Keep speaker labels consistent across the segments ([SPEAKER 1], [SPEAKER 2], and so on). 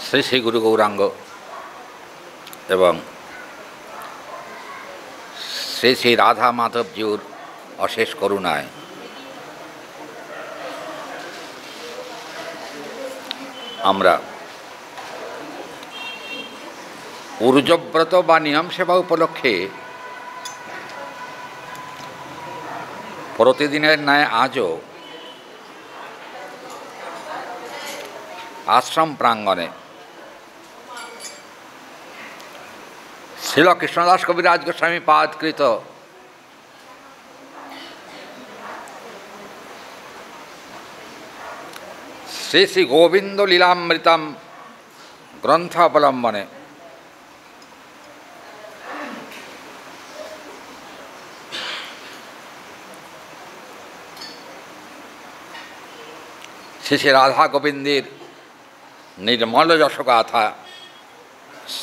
[SPEAKER 1] শ্রী শ্রী গুরু গৌরাঙ্গ এবং শ্রী শ্রী রাধা মাধবজিউর অশেষ করুণায় আমরা ঊর্জব্রত বা নিয়ম সেবা উপলক্ষে প্রতিদিনের ন্যায় আজও আশ্রম প্রাঙ্গণে শ্রীল কৃষ্ণদাস কবিরাজ গোস্বামী পাদকৃত শ্রী শ্রী গোবিন্দ লীলামৃতম গ্রন্থ অবলম্বনে শ্রী শ্রী রাধা গোবিন্দের নির্মল যশগাথা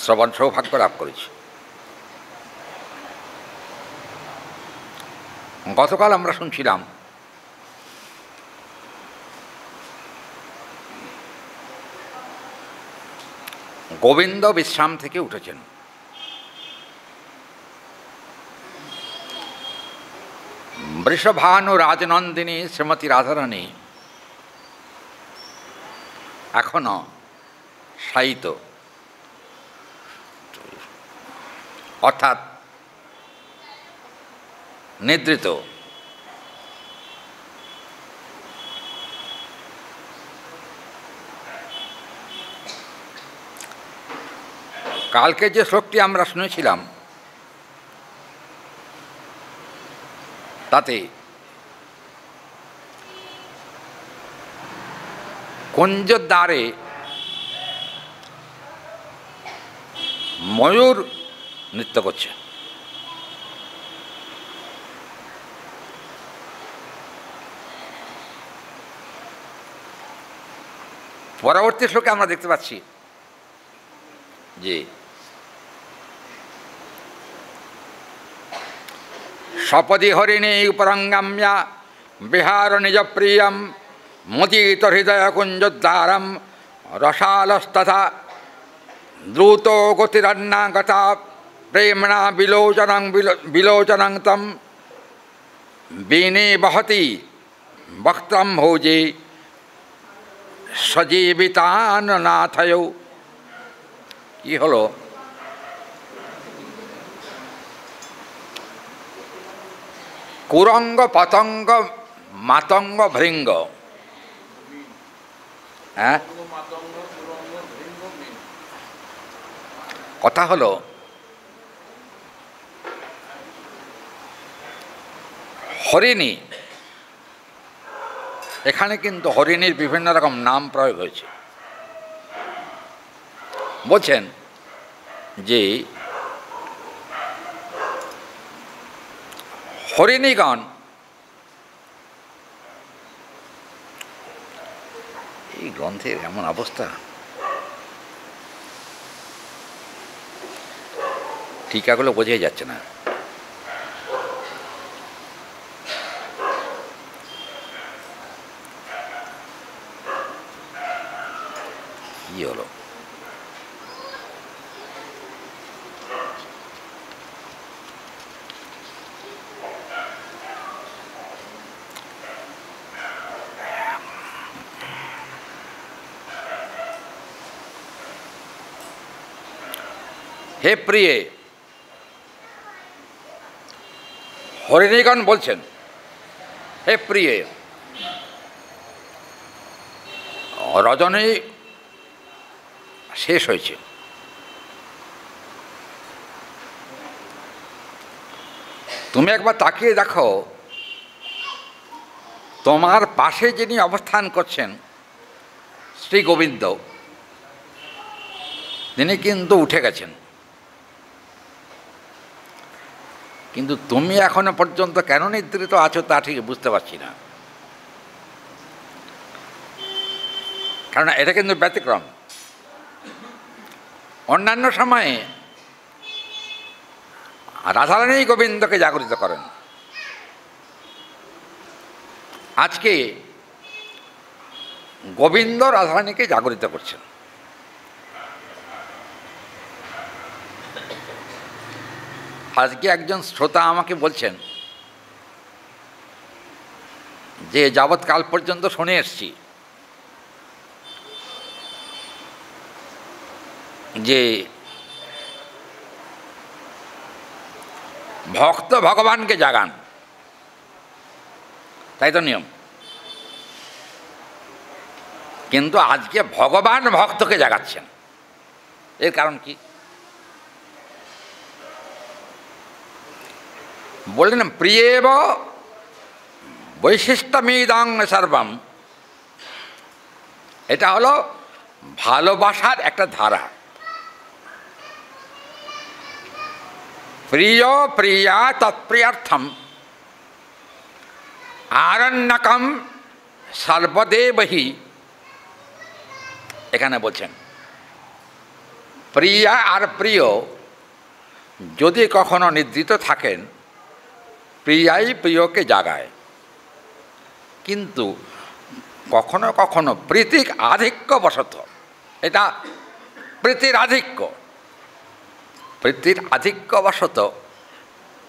[SPEAKER 1] শ্রবণ সৌভাগ্য লাভ করেছি। গতকাল আমরা শুনছিলাম গোবিন্দ বিশ্রাম থেকে উঠেছেন। বৃষভানু রাজনন্দিনী শ্রীমতী রাধারানী এখনো শায়িত, অর্থাৎ নিদ্রিত। কালকে যে শ্লোকটি আমরা শুনেছিলাম তাতে কুঞ্জদ্বারে ময়ূর নৃত্য করছে। পরবর্তী শ্লোকে আমরা দেখতে পাচ্ছি যে সপদি হরিণী উপরঙ্গাম্যা বিহার নিজ প্রিয়ম মুদিত হৃদয় কুঞ্জদ্বারম রসালস্তথা দ্রুত গতিরন্নাগতা প্রেমণা বিলোচনং তম বীণে বহতি বক্ত্রম ভোজে সজীবিতান নাথয়। কি হলো? কুরঙ্গ পতঙ্গ মাতঙ্গ ভৃঙ্গ, হ্যাঁ, কথা হলো হরিণী। এখানে কিন্তু হরিণীর বিভিন্ন রকম নাম প্রয়োগ হয়েছে। বলছেন যে হরিণীগণ এই গ্রন্থের এমন অবস্থা, টিকাগুলো বোঝাই যাচ্ছে না। কি হলো? হে প্রিয়ে, হরিণীগণ বলছেন, হে প্রিয়ে, রজনী শেষ হয়েছে, তুমি একবার তাকিয়ে দেখো তোমার পাশে যিনি অবস্থান করছেন শ্রী গোবিন্দ, তিনি কিন্তু উঠে গেছেন, কিন্তু তুমি এখনো পর্যন্ত কেন নিদ্রিত আছো তা ঠিক বুঝতে পারছি না। কারণ এটা কিন্তু ব্যতিক্রম। অন্যান্য সময়ে রাধারানী গোবিন্দকে জাগরিত করেন, আজকে গোবিন্দ রাধারানীকে জাগরিত করছেন। আজকে একজন শ্রোতা আমাকে বলছেন যে যাবৎকাল পর্যন্ত শুনে এসছি যে ভক্ত ভগবানকে জাগান, তাই তো নিয়ম, কিন্তু আজকে ভগবান ভক্তকে জাগাচ্ছেন। এর কারণ কি? বললেন প্রিয়েব বৈশিষ্ট্যমিদং সর্বম। এটা হলো ভালোবাসার একটা ধারা। প্রিয় প্রিয়া তৎপ্রিয়ার্থম আরণ্যকম সর্বদেবহি। এখানে বলছেন প্রিয়া আর প্রিয় যদি কখনো নিদ্রিত থাকেন, প্রিয়াই প্রিয়কে জাগায়, কিন্তু কখনো কখনো প্রীতিক আধিক্যবশত, এটা প্রীতির আধিক্য, প্রীতির আধিক্যবশত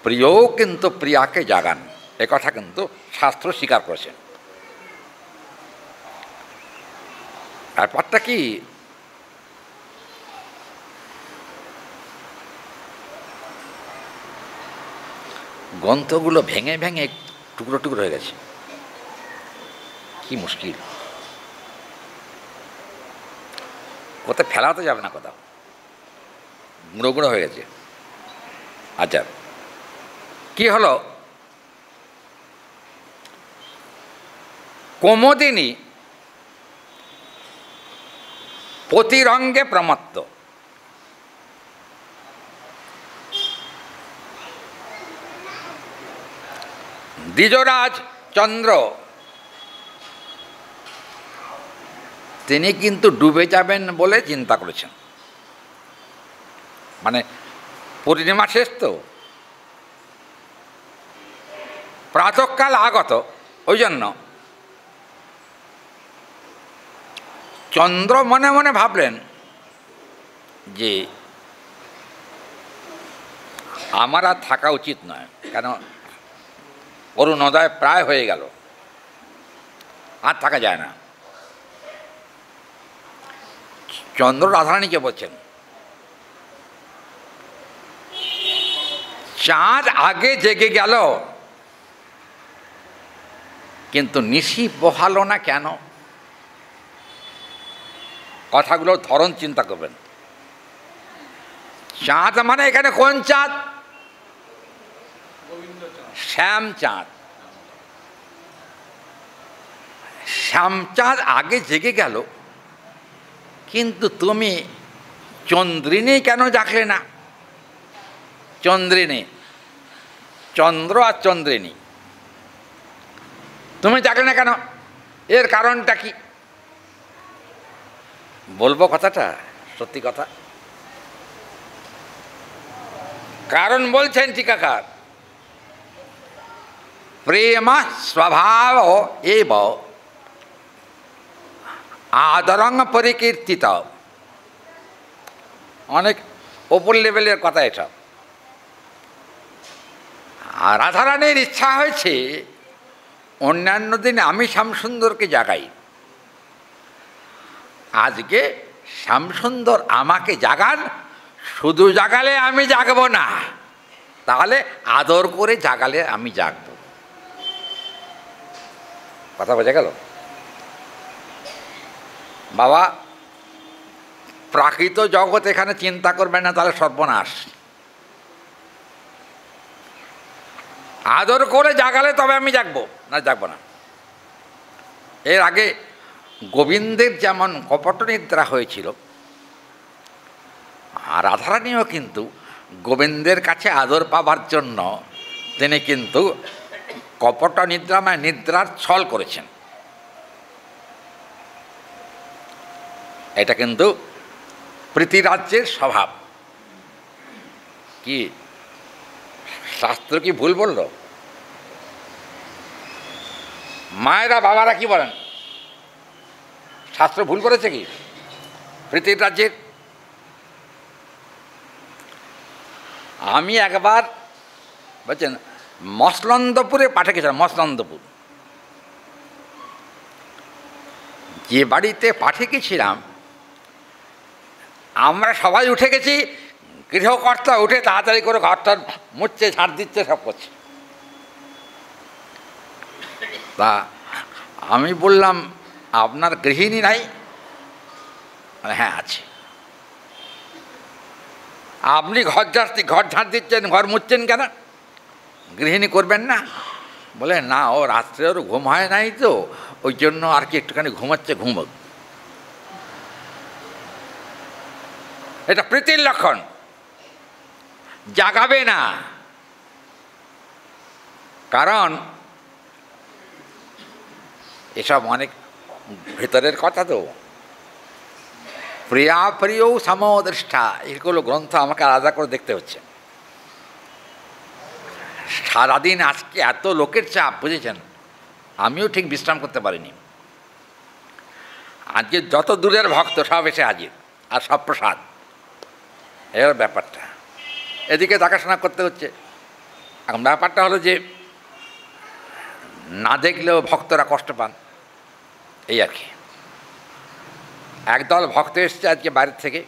[SPEAKER 1] প্রিয়ও কিন্তু প্রিয়াকে জাগান। একথা কিন্তু শাস্ত্র স্বীকার করেছেন। ব্যাপারটা কি, গ্রন্থগুলো ভেঙে ভেঙে টুকরো টুকরো হয়ে গেছে, কি মুশকিল। কোথাও ফেলাতে যাবে না, কোথাও গুঁড়ো গুঁড়ো হয়ে গেছে। আচ্ছা, কি হলো, কুমুদিনী প্রতিরঙ্গে প্রমত্ত। দ্বিজরাজ চন্দ্র তিনি কিন্তু ডুবে যাবেন বলে চিন্তা করেছেন, মানে পূর্ণিমা শেষ তো, প্রাতঃকাল আগত, ওই জন্য চন্দ্র মনে মনে ভাবলেন যে আমার আর থাকা উচিত নয়, কেন অরুণোদয় প্রায় হয়ে গেল, আর থাকা যায় না। চন্দ্র রাধারানীকে বলছেন চাঁদ আগে জেগে গেল, কিন্তু নিশি পোহালো না কেন? কথাগুলোর ধরন চিন্তা করবেন। চাঁদ মানে এখানে কোন চাঁদ? শ্যামচাঁদ। শ্যামচাঁদ আগে জেগে গেল, কিন্তু তুমি চন্দ্রিনী কেন জাগলে না? চন্দ্রিনী, চন্দ্র আর চন্দ্রিনী, তুমি জাগলে না কেন? এর কারণটা কি? বলবো কথাটা, সত্যি কথা। কারণ বলছেন টিকাকার, প্রেম স্বভাব এব আদরং পরিকীর্তিত। অনেক ওপর লেভেলের কথা এসব। আর রাধারানীর ইচ্ছা হয়েছে অন্যান্য দিন আমি শ্যামসুন্দরকে জাগাই, আজকে শ্যামসুন্দর আমাকে জাগান, শুধু জাগালে আমি জাগব না, তাহলে আদর করে জাগালে আমি জাগব। কথা বোঝা গেল? বাবা, প্রাকৃত জগৎ এখানে চিন্তা করবেন না, তাহলে সর্বনাশ। আদর করে জাগালে তবে আমি জাগবো, না জাগবো না। এর আগে গোবিন্দের যেমন কপট নিদ্রা হয়েছিল, আর রাধারানীও কিন্তু গোবিন্দের কাছে আদর পাবার জন্য তিনি কিন্তু কপট নিদ্রা মানে নিদ্রার ছল করেছেন। এটা কিন্তু প্রীতিরাজ্যের স্বভাব। কি শাস্ত্র কি ভুল বলল? মায়েরা বাবারা কি বলেন? শাস্ত্র ভুল করেছে কি প্রীতির রাজ্যের? আমি একবার বলছেন মসলন্দপুরে পাঠে গেছিলাম। মসলন্দপুর, যে বাড়িতে পাঠে গেছিলাম, আমরা সবাই উঠে গেছি, গৃহকর্তা উঠে তাড়াতাড়ি করে ঘরটা মুছছে, ঝাড় দিচ্ছে, সব করছে। তা আমি বললাম, আপনার গৃহিণী নাই? হ্যাঁ আছে। আপনি ঘর ঝাড় দিচ্ছেন, ঘর মুছছেন কেন? গৃহিণী করবেন না? বলে না, ও রাত্রে ওর ঘুম হয় নাই তো, ওই জন্য আর কি একটুখানি ঘুমাচ্ছে, ঘুমোক। এটা প্রীতির লক্ষণ। জাগাবে না, কারণ এসব অনেক ভেতরের কথা তো। প্রিয়া প্রিয় সমদৃষ্টা, এগুলো গ্রন্থ আমাকে আলাদা করে দেখতে হচ্ছে। সারাদিন আজকে এত লোকের চাপ, বুঝেছেন, আমিও ঠিক বিশ্রাম করতে পারিনি। আজকে যত দূরের ভক্ত সব এসে হাজির, আর সব প্রসাদ। এর ব্যাপারটা এদিকে দেখাশোনা করতে হচ্ছে। এখন ব্যাপারটা হলো যে না দেখলেও ভক্তরা কষ্ট পান, এই আর কি। একদল ভক্ত এসছে আজকে বাইরের থেকে,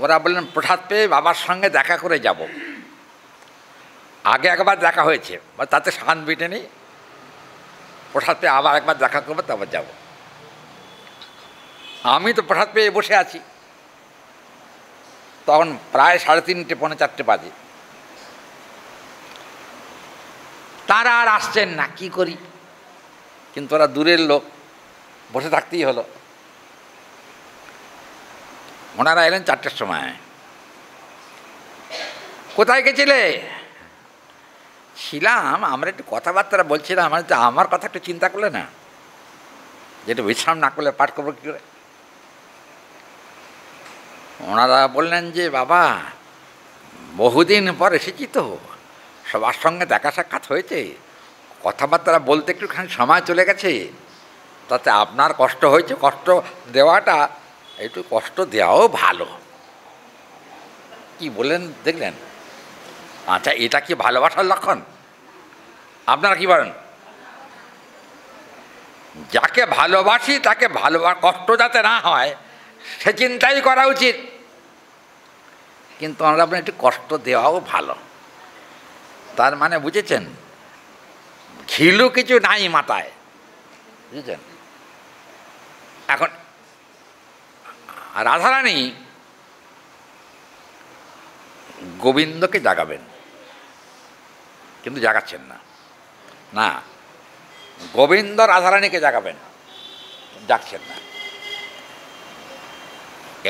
[SPEAKER 1] ওরা বললেন প্রসাদ পেয়ে বাবার সঙ্গে দেখা করে যাব। আগে একবার দেখা হয়েছে, তাতে শান বিটেনি, প্রসাদ পেয়ে আবার একবার দেখা করবো, তারপর যাব। আমি তো প্রসাদ পেয়ে বসে আছি, তখন প্রায় 3:30 পৌনে 4টে বাজে। তারা আর আসছেন না, কি করি? কিন্তু ওরা দূরের লোক, বসে থাকতেই হলো। ওনারা এলেন 4টের সময়। কোথায় গেছিলে? ছিলাম, আমরা একটু কথাবার্তা বলছিলাম। আমার কথা একটু চিন্তা করলে না, যেটা বিশ্রাম না করলে পাঠ করবো কী করে? ওনারা বললেন যে বাবা, বহুদিন পর এসেছি তো, সবার সঙ্গে দেখা সাক্ষাৎ হয়েছে, কথাবার্তা বলতে একটুখানি সময় চলে গেছে, তাতে আপনার কষ্ট হয়েছে। কষ্ট দেওয়াটা, একটু কষ্ট দেওয়াও ভালো। কি বললেন দেখলেন? আচ্ছা, এটা কি ভালোবাসার লক্ষণ? আপনারা কি বলেন? যাকে ভালোবাসি তাকে কষ্ট যাতে না হয় সে চিন্তাই করা উচিত। কিন্তু আমরা আপনার একটু কষ্ট দেওয়াও ভালো। তার মানে বুঝেছেন, ঘিলু কিছু নাই মাথায়, বুঝেছেন? এখন রাধারানী গোবিন্দকে জাগাবেন, কিন্তু জাগাচ্ছেন না। না, গোবিন্দ রাধারানীকে জাগাবেন, জাগছেন না।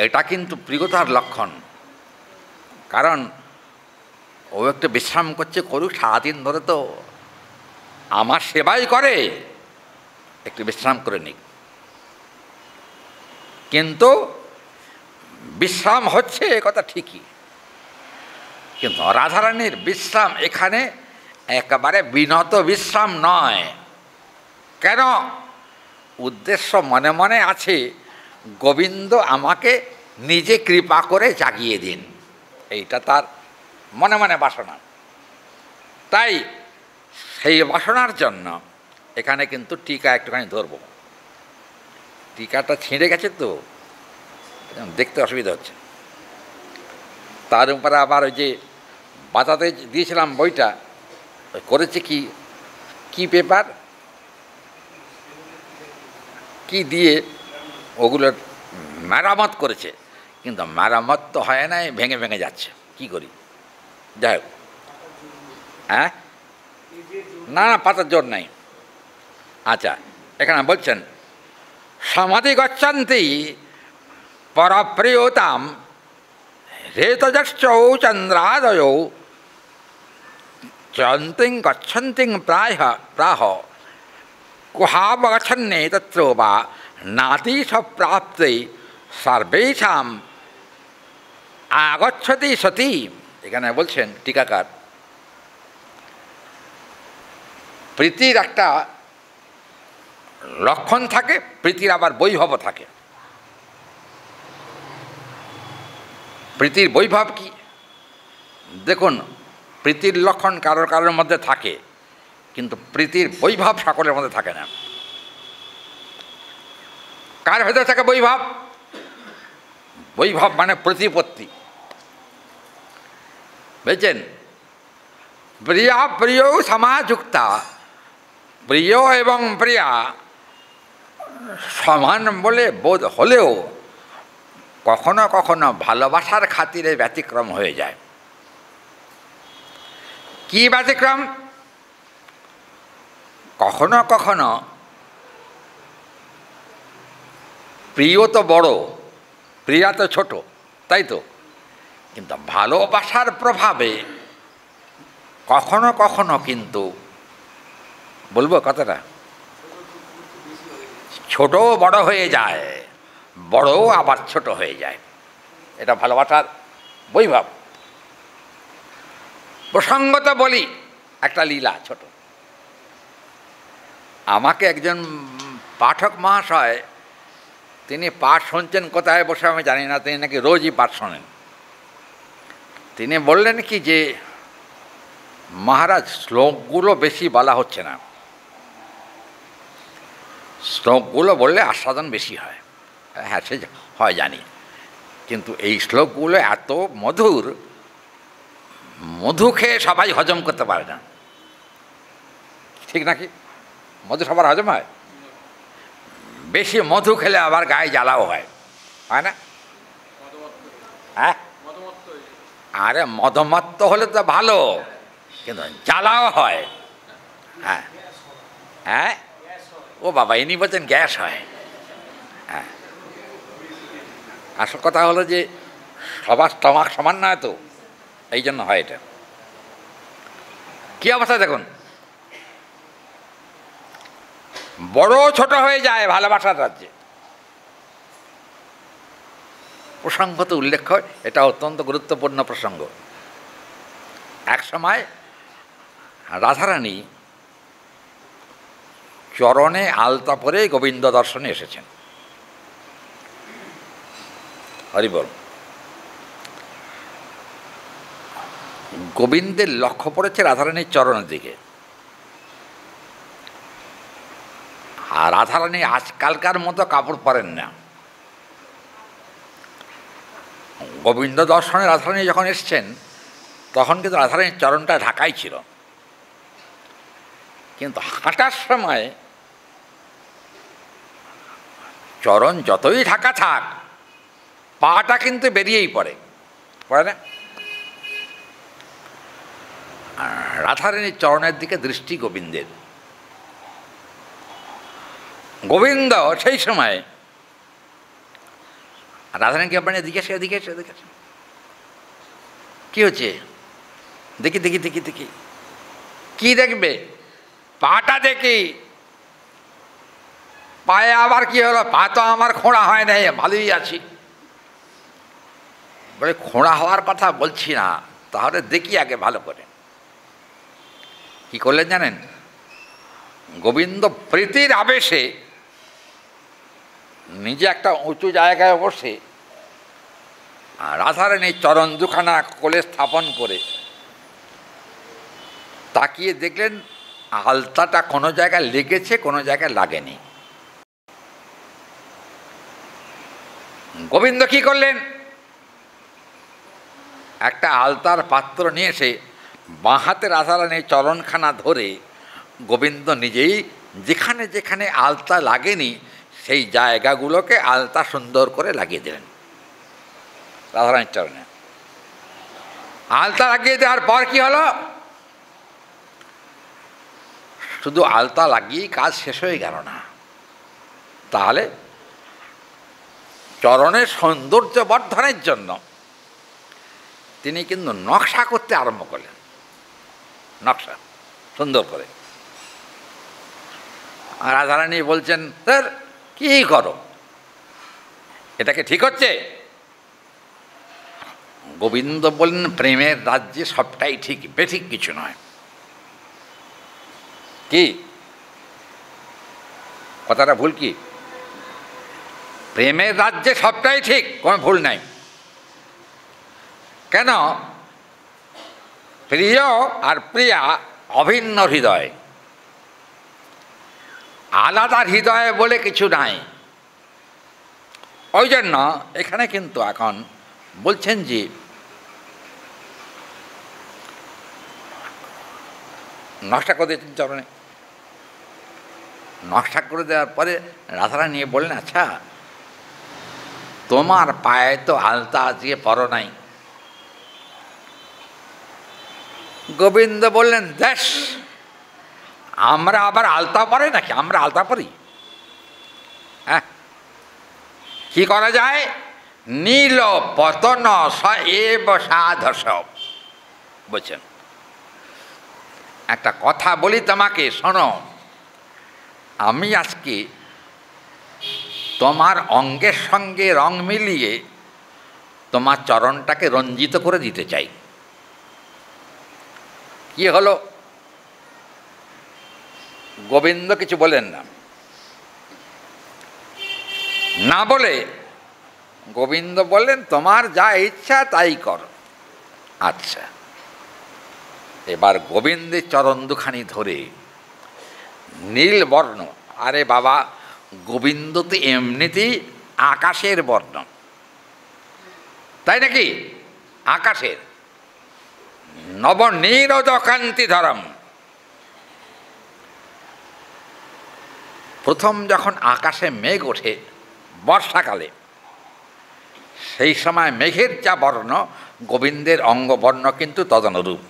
[SPEAKER 1] এটা কিন্তু প্রিয়তার লক্ষণ। কারণ ও একটু বিশ্রাম করছে, করুক, সারাদিন ধরে তো আমার সেবাই করে, একটু বিশ্রাম করে নিক। কিন্তু বিশ্রাম হচ্ছে এ কথা ঠিকই, কিন্তু রাধারানীর বিশ্রাম এখানে একেবারে বিনত বিশ্রাম নয়। কেন? উদ্দেশ্য মনে মনে আছে, গোবিন্দ আমাকে নিজে কৃপা করে জাগিয়ে দিন, এইটা তার মনে মনে বাসনা। তাই সেই বাসনার জন্য এখানে কিন্তু টিকা একটুখানি ধরব। টিকাটা ছিঁড়ে গেছে তো, দেখতে অসুবিধা হচ্ছে। তার উপরে আবার ওই যে বাতাতে দিয়েছিলাম বইটা, করেছে কি কি পেপার কি দিয়ে ওগুলোর মেরামত করেছে, কিন্তু মেরামত তো হয় নাই, ভেঙে ভেঙে যাচ্ছে। কি করি? যাই হোক, হ্যাঁ, না না, পাতার জোর নাই। আচ্ছা, এখানে বলছেন সমাধি গচ্ছন্তি পরপ্রিয়তাম রেতজশ্চৌ চন্দ্রাদয়ৌ চন্তিং গচ্ছন্তিং প্রাহ কুহাবগচ্ছন্নে তত্র বা নাতিশ প্রাপ্তে সর্বেষাম আগচ্ছতি সতী। এখানে বলছেন টিকাকার, প্রীতির একটা লক্ষণ থাকে, প্রীতির আবার বৈভব থাকে। প্রীতির বৈভব কি? দেখুন, প্রীতির লক্ষণ কারোর কারোর মধ্যে থাকে, কিন্তু প্রীতির বৈভব সকলের মধ্যে থাকে না। কার ভেতরে থাকে বৈভব? বৈভব মানে প্রতিপত্তি, বুঝছেন? প্রিয়া প্রিয় সমাযুক্তা, প্রিয় এবং প্রিয়া সমান বলে বোধ হলেও কখনো কখনো ভালোবাসার খাতিরে ব্যতিক্রম হয়ে যায়। কি ব্যতিক্রম? কখনো কখনো প্রিয় তো বড়, প্রিয়া তো ছোট, তাই তো? কিন্তু ভালোবাসার প্রভাবে কখনো কখনো কিন্তু, বলবো কথাটা, ছোট বড় হয়ে যায়, বড়ও আবার ছোট হয়ে যায়। এটা ভালোবাসার বৈভব। প্রসঙ্গত বলি একটা লীলা ছোট। আমাকে একজন পাঠক মহাশয়, তিনি পাঠ শুনছেন কোথায় বসে আমি জানি না, তিনি নাকি রোজই পাঠ শোনেন। তিনি বললেন কি যে, মহারাজ শ্লোকগুলো বেশি বলা হচ্ছে না, শ্লোকগুলো বললে আস্বাদন বেশি হয়। হ্যাঁ, সে হয় জানি, কিন্তু এই শ্লোকগুলো এত মধুর, মধু খেয়ে সবাই হজম করতে পারে না, ঠিক নাকি? মধু সবার হজম হয়? বেশি মধু খেলে আবার গায়ে জ্বালাও হয়, হয় না? হ্যাঁ, আরে মদমত্ত হলে তো ভালো, কিন্তু জ্বালাও হয়। হ্যাঁ হ্যাঁ, ও বাবা, ইনি বলছেন গ্যাস হয়। হ্যাঁ, আসল কথা হলো যে সবার স্টমাক সমান নয় তো, এই জন্য হয় এটা। কী অবস্থা দেখুন, বড় ছোট হয়ে যায় ভালোবাসার রাজ্যে। প্রসঙ্গ তো উল্লেখ্য, এটা অত্যন্ত গুরুত্বপূর্ণ প্রসঙ্গ। এক সময় রাধারানী চরণে আলতা পরে গোবিন্দ দর্শনে এসেছেন। হরিবল। গোবিন্দের লক্ষ্য পড়েছে রাধারানীর চরণের দিকে। আর রাধারানী আজকালকার মতো কাপড় পরেন না। গোবিন্দ দর্শনে রাধারানী যখন এসছেন তখন কিন্তু রাধারানীর চরণটা ঢাকাই ছিল, কিন্তু হাঁটার সময় চরণ যতই ঢাকা থাক, পাটা কিন্তু বেরিয়েই পড়ে না? রাধারানীর চরণের দিকে দৃষ্টি গোবিন্দের। গোবিন্দ সেই সময় রাধারানীকে আপনার এদিকে এসে এদিকে এসে এদিকে এসে, কী হচ্ছে দেখি দেখি দেখি দেখি, কী দেখবে? পাটা দেখি। পায়ে আবার কি হলো? পা তো আমার খোঁড়া হয় নাই, ভালোই আছি। বলে খোঁড়া হওয়ার কথা বলছি না, তাহলে দেখি আগে ভালো করে। কি করলেন জানেন? গোবিন্দ প্রীতির আবেশে নিজে একটা উঁচু জায়গায় বসে রাধারানীর চরণ দুখানা কোলে স্থাপন করে তাকিয়ে দেখলেন আলতাটা কোনো জায়গায় লেগেছে, কোনো জায়গায় লাগেনি। গোবিন্দ কি করলেন? একটা আলতার পাত্র নিয়ে এসে বাঁ হাতে রাধারানীর চরণখানা ধরে গোবিন্দ নিজেই যেখানে যেখানে আলতা লাগেনি সেই জায়গাগুলোকে আলতা সুন্দর করে লাগিয়ে দিলেন রাধারানীর চরণে। আলতা লাগিয়ে দেওয়ার পর কি হলো? শুধু আলতা লাগিয়েই কাজ শেষ হয়ে গেল না, তাহলে চরণের সৌন্দর্য বর্ধনের জন্য তিনি কিন্তু নকশা করতে আরম্ভ করলেন। নকশা সুন্দর করে। আর রাধারানী বলছেন, স্যার কী করো, এটাকে ঠিক হচ্ছে? গোবিন্দ বললেন, প্রেমের রাজ্যে সবটাই ঠিক, বেঠিক কিছু নয়। কি কথাটা ভুল? কি? প্রেমের রাজ্যে সবটাই ঠিক, কোনো ভুল নাই। কেন? প্রিয় আর প্রিয়া অভিন্ন হৃদয়, আলাদা হৃদয় বলে কিছু নাই। ওই জন্য এখানে কিন্তু এখন বলছেন যে নকশা করে দিয়েছেন চরণে। নকশা করে দেওয়ার পরে রাধারা নিয়ে বললেন, আচ্ছা তোমার পায়ে তো আলতা দিয়ে পরো নাই। গোবিন্দ বললেন, দেশ আমরা আবার আলতা পরে নাকি? আমরা আলতা পরি? হ্যাঁ, কি করা যায়? নীল পতন স এব সাধস। বলছেন, একটা কথা বলি তোমাকে, শোনো। আমি আজকে তোমার অঙ্গের সঙ্গে রং মিলিয়ে তোমার চরণটাকে রঞ্জিত করে দিতে চাই। কি হলো? গোবিন্দ কিছু বলেন না, না বলে গোবিন্দ বললেন, তোমার যা ইচ্ছা তাই কর। আচ্ছা, এবার গোবিন্দের চরণ দুখানি ধরে নীল বর্ণ। আরে বাবা, গোবিন্দ তো এমনিতেই আকাশের বর্ণ, তাই নাকি? আকাশের নবনীরদ কান্তি ধরম। প্রথম যখন আকাশে মেঘ ওঠে বর্ষাকালে, সেই সময় মেঘের যা বর্ণ, গোবিন্দের অঙ্গবর্ণ কিন্তু তদনুরূপ।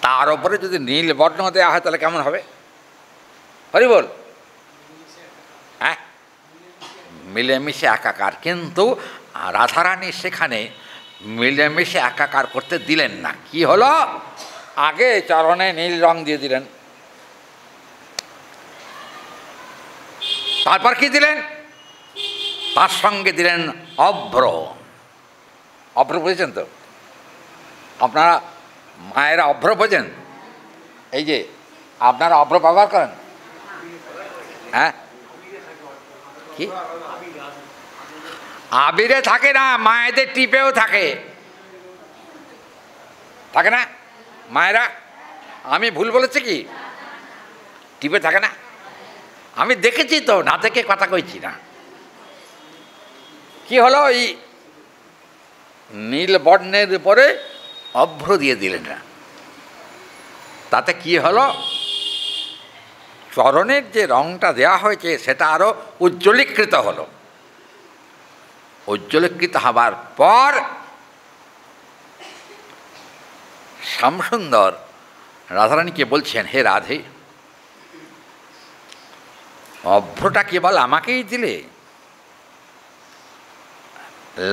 [SPEAKER 1] তার উপরে যদি নীল বর্ণ দেওয়া হয় তাহলে কেমন হবে? হরি বল। হ্যাঁ, মিলেমিশে একাকার। কিন্তু রাধারানী সেখানে মিলেমিশে একাকার করতে দিলেন না। কি হলো? আগে চরণে নীল রং দিয়ে দিলেন, তারপর কি দিলেন? তার সঙ্গে দিলেন অভ্র। অভ্র বুঝেছেন তো আপনারা? মায়েরা অভ্র বোঝেন? এই যে আপনারা অভ্র ব্যবহার করেন? হ্যাঁ, কি আবিরে থাকে না, মায়েদের টিপেও থাকে, থাকে না মায়েরা? আমি ভুল বলেছি কি? টিপে থাকে না? আমি দেখেছি তো, না দেখে কথা কইছি না। কি হলো? এই নীল বর্ণের উপরে অভ্র দিয়ে দিলেন না। তাতে কি হলো? চরণের যে রংটা দেওয়া হয়েছে সেটা আরো উজ্জ্বলীকৃত হলো। উজ্জ্বলীকৃত হবার পর শ্যামসুন্দর রাধারানীকে বলছেন, হে রাধে, অভ্রটা কেবল আমাকেই দিলে?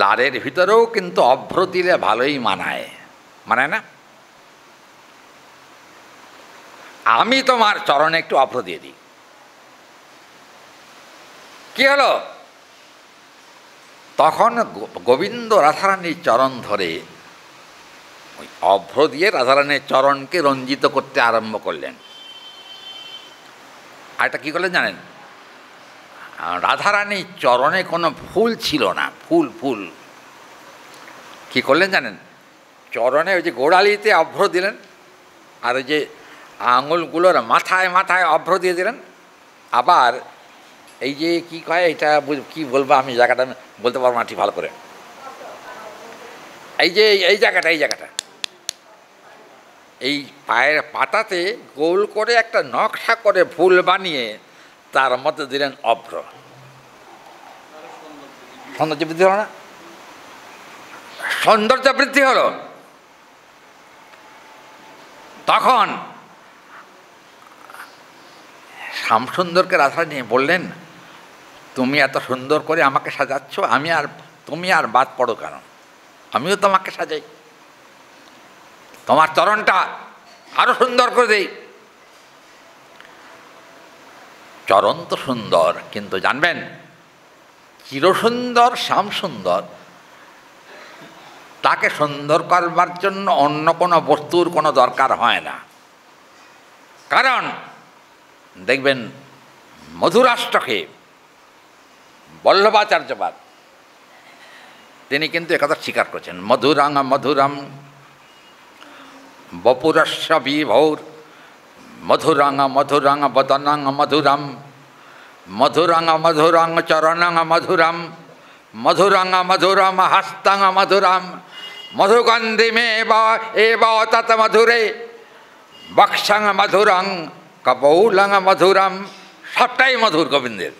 [SPEAKER 1] লারের ভিতরেও কিন্তু অভ্র দিলে ভালোই মানায়, মানায় না? আমি তোমার চরণে একটু অভ্র দিয়ে দিই। কি হলো? তখন গোবিন্দ রাধারানীর চরণ ধরে ওই অভ্র দিয়ে রাধারানীর চরণকে রঞ্জিত করতে আরম্ভ করলেন। আর এটা কী করলেন জানেন? রাধারানীর চরণে কোনো ফুল ছিল না, ফুল কী করলেন জানেন? চরণে ওই যে গোড়ালিতে অভ্র দিলেন, আর ওই যে আঙুলগুলোর মাথায় মাথায় অভ্র দিয়ে দিলেন। আবার এই যে কী কয়, এটা কী বলবো আমি, জায়গাটা বলতে পারবো না ঠিক ভালো করে। এই যে এই জায়গাটা এই পায়ের পাতাতে গোল করে একটা নকশা করে ফুল বানিয়ে তার মধ্যে দিলেন অভ্র। সৌন্দর্য বৃদ্ধি হলো না? সৌন্দর্য বৃদ্ধি হলো। তখন শ্যামসুন্দরকে রাধারানী বললেন, তুমি এত সুন্দর করে আমাকে সাজাচ্ছ, তুমি আর বাদ পড়ো কেন? আমিও তোমাকে সাজাই, তোমার চরণটা আরো সুন্দর করে দেই। চরণ তো সুন্দর, কিন্তু জানবেন চিরসুন্দর শ্যামসুন্দর, তাকে সুন্দর করবার জন্য অন্য কোনো বস্তুর কোনো দরকার হয় না। কারণ দেখবেন মধুরাষ্টকে বল্লভাচার্যবাদ তিনি কিন্তু একথা স্বীকার করছেন। মধুরাং মধুরম বপুরস্য বিভৌর মধুরাং মধুরাং বদনাং মধুরম মধুরাং মধুরাং চরণাং মধুরম মধুরাং মধুরম হস্তাং মধুরম মধুগন্ধিমেব এব তত মধুরে বক্ষং মধুরং কপৌলং মধুরম। সবটাই মধুর গোবিন্দের,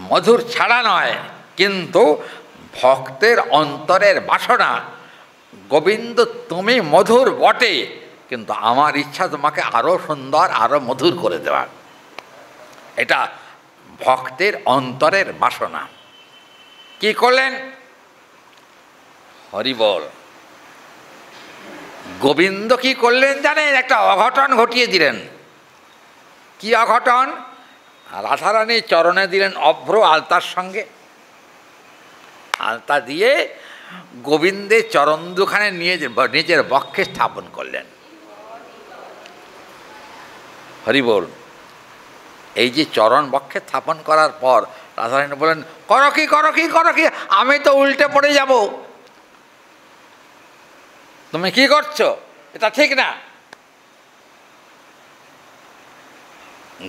[SPEAKER 1] মধুর ছাড়া নয়। কিন্তু ভক্তের অন্তরের বাসনা, গোবিন্দ তুমি মধুর বটে, কিন্তু আমার ইচ্ছা তোমাকে আরও সুন্দর আরও মধুর করে দেওয়ার। এটা ভক্তের অন্তরের বাসনা। কি করলেন? হরি বল। গোবিন্দ কি করলেন জানেন? একটা অঘটন ঘটিয়ে দিলেন। কি অঘটন? রাধারানী চরণে দিলেন অভ্র আলতার সঙ্গে। আলতা দিয়ে গোবিন্দের চরণ দুখানে নিয়ে নিজের বক্ষে স্থাপন করলেন। হরি বল। এই যে চরণ বক্ষে স্থাপন করার পর রাধারানী বলেন, করো কি করো কি করো কি, আমি তো উল্টে পড়ে যাব, তুমি কি করছো, এটা ঠিক না।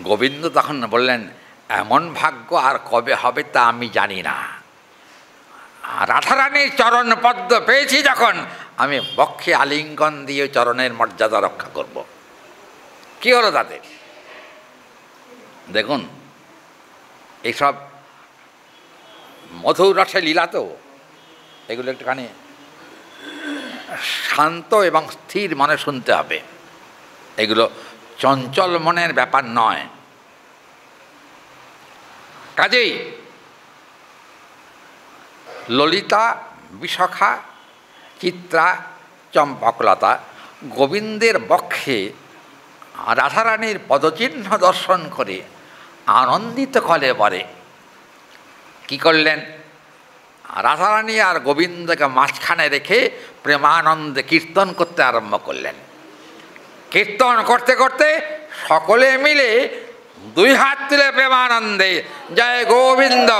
[SPEAKER 1] গোবিন্দ তখন বললেন, এমন ভাগ্য আর কবে হবে তা আমি জানি না। রাধারানীর চরণ পদ্ম পেয়েছি যখন, আমি বক্ষে আলিঙ্গন দিয়ে চরণের মর্যাদা রক্ষা করব। কি হলো তাতে? দেখুন, এইসব মধুর রসে লীলা তো, এগুলো একটুখানি শান্ত এবং স্থির মনে শুনতে হবে। এগুলো চঞ্চল মনের ব্যাপার নয়। কাজেই ললিতা, বিশাখা, চিত্রা, চম্পকলতা গোবিন্দের বক্ষে রাধারানীর পদচিহ্ন দর্শন করে আনন্দিত কলে বলে। কি করলেন? রাধারানী আর গোবিন্দকে মাঝখানে রেখে প্রেমানন্দে কীর্তন করতে আরম্ভ করলেন। কীর্তন করতে করতে সকলে মিলে দুই হাত তুলে প্রেমানন্দে জয় গোবিন্দ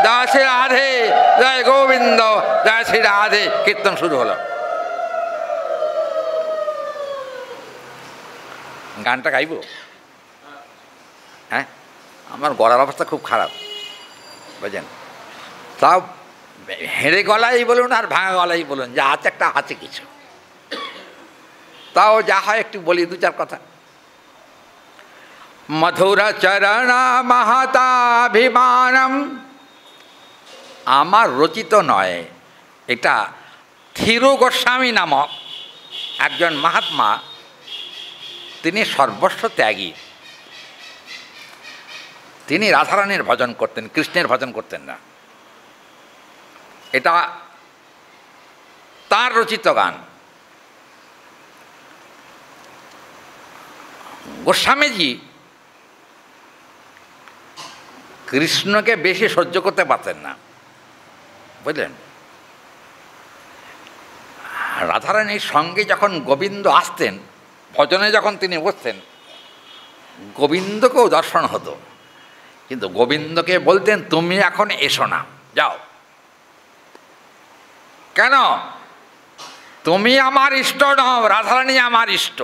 [SPEAKER 1] জয় শ্রী রাধে, জয় গোবিন্দ জয় শ্রী রাধে কীর্তন শুরু হলো। গানটা গাইব? হ্যাঁ, আমার গলার অবস্থা খুব খারাপ, বুঝলেন। তাও হেঁড়ে গলাই বলুন আর ভাঙা গলাই বলুন, যা আছে একটা আছে কিছু, তাও যা হয় একটু বলি দু চার কথা। মধুর চরণ মহতাভিমানম, আমার রচিত নয়, এটা থিরু গোস্বামী নামক একজন মহাত্মা, তিনি সর্বস্ব ত্যাগী। তিনি রাধারানীর ভজন করতেন, কৃষ্ণের ভজন করতেন না। এটা তার রচিত গান। গোস্বামীজি কৃষ্ণকে বেশি সহ্য করতে পারতেন না, বুঝলেন। রাধারানীর সঙ্গে যখন গোবিন্দ আসতেন, ভজনে যখন তিনি বসতেন, গোবিন্দকেও দর্শন হতো, কিন্তু গোবিন্দকে বলতেন তুমি এখন এসো না, যাও। কেন? তুমি আমার ইষ্ট নও, রাধারানী আমার ইষ্ট।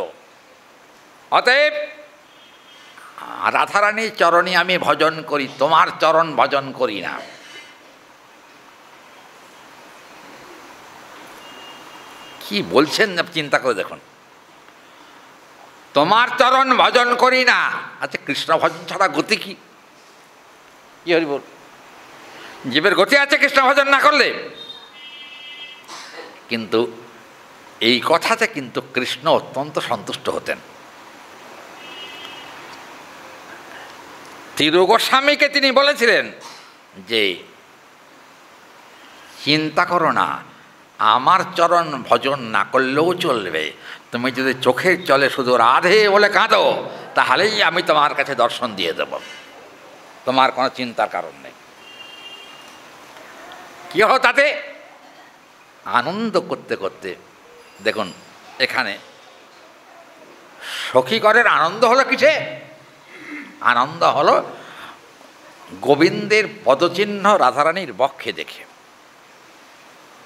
[SPEAKER 1] অতএব রাধারানীর চরণে আমি ভজন করি, তোমার চরণ ভজন করি না। কি বলছেন চিন্তা করে দেখুন। তোমার চরণ ভজন করি না, আচ্ছা কৃষ্ণ ভজন ছাড়া গতি কি? কি হরি বল, জীবের গতি আছে কৃষ্ণ ভজন না করলে? কিন্তু এই কথাতে কিন্তু কৃষ্ণ অত্যন্ত সন্তুষ্ট হতেন। থিরু গোস্বামীকে তিনি বলেছিলেন যে চিন্তা করো না, আমার চরণ ভজন না করলেও চলবে, তুমি যদি চোখের জলে শুধু রাধে বলে কাঁদো, তাহলেই আমি তোমার কাছে দর্শন দিয়ে দেব, তোমার কোনো চিন্তার কারণ নেই। কী হলো তাতে? আনন্দ করতে করতে দেখুন, এখানে সখীগণের আনন্দ হলো কিসে? আনন্দ হলো গোবিন্দের পদচিহ্ন রাধারানীর বক্ষে দেখে।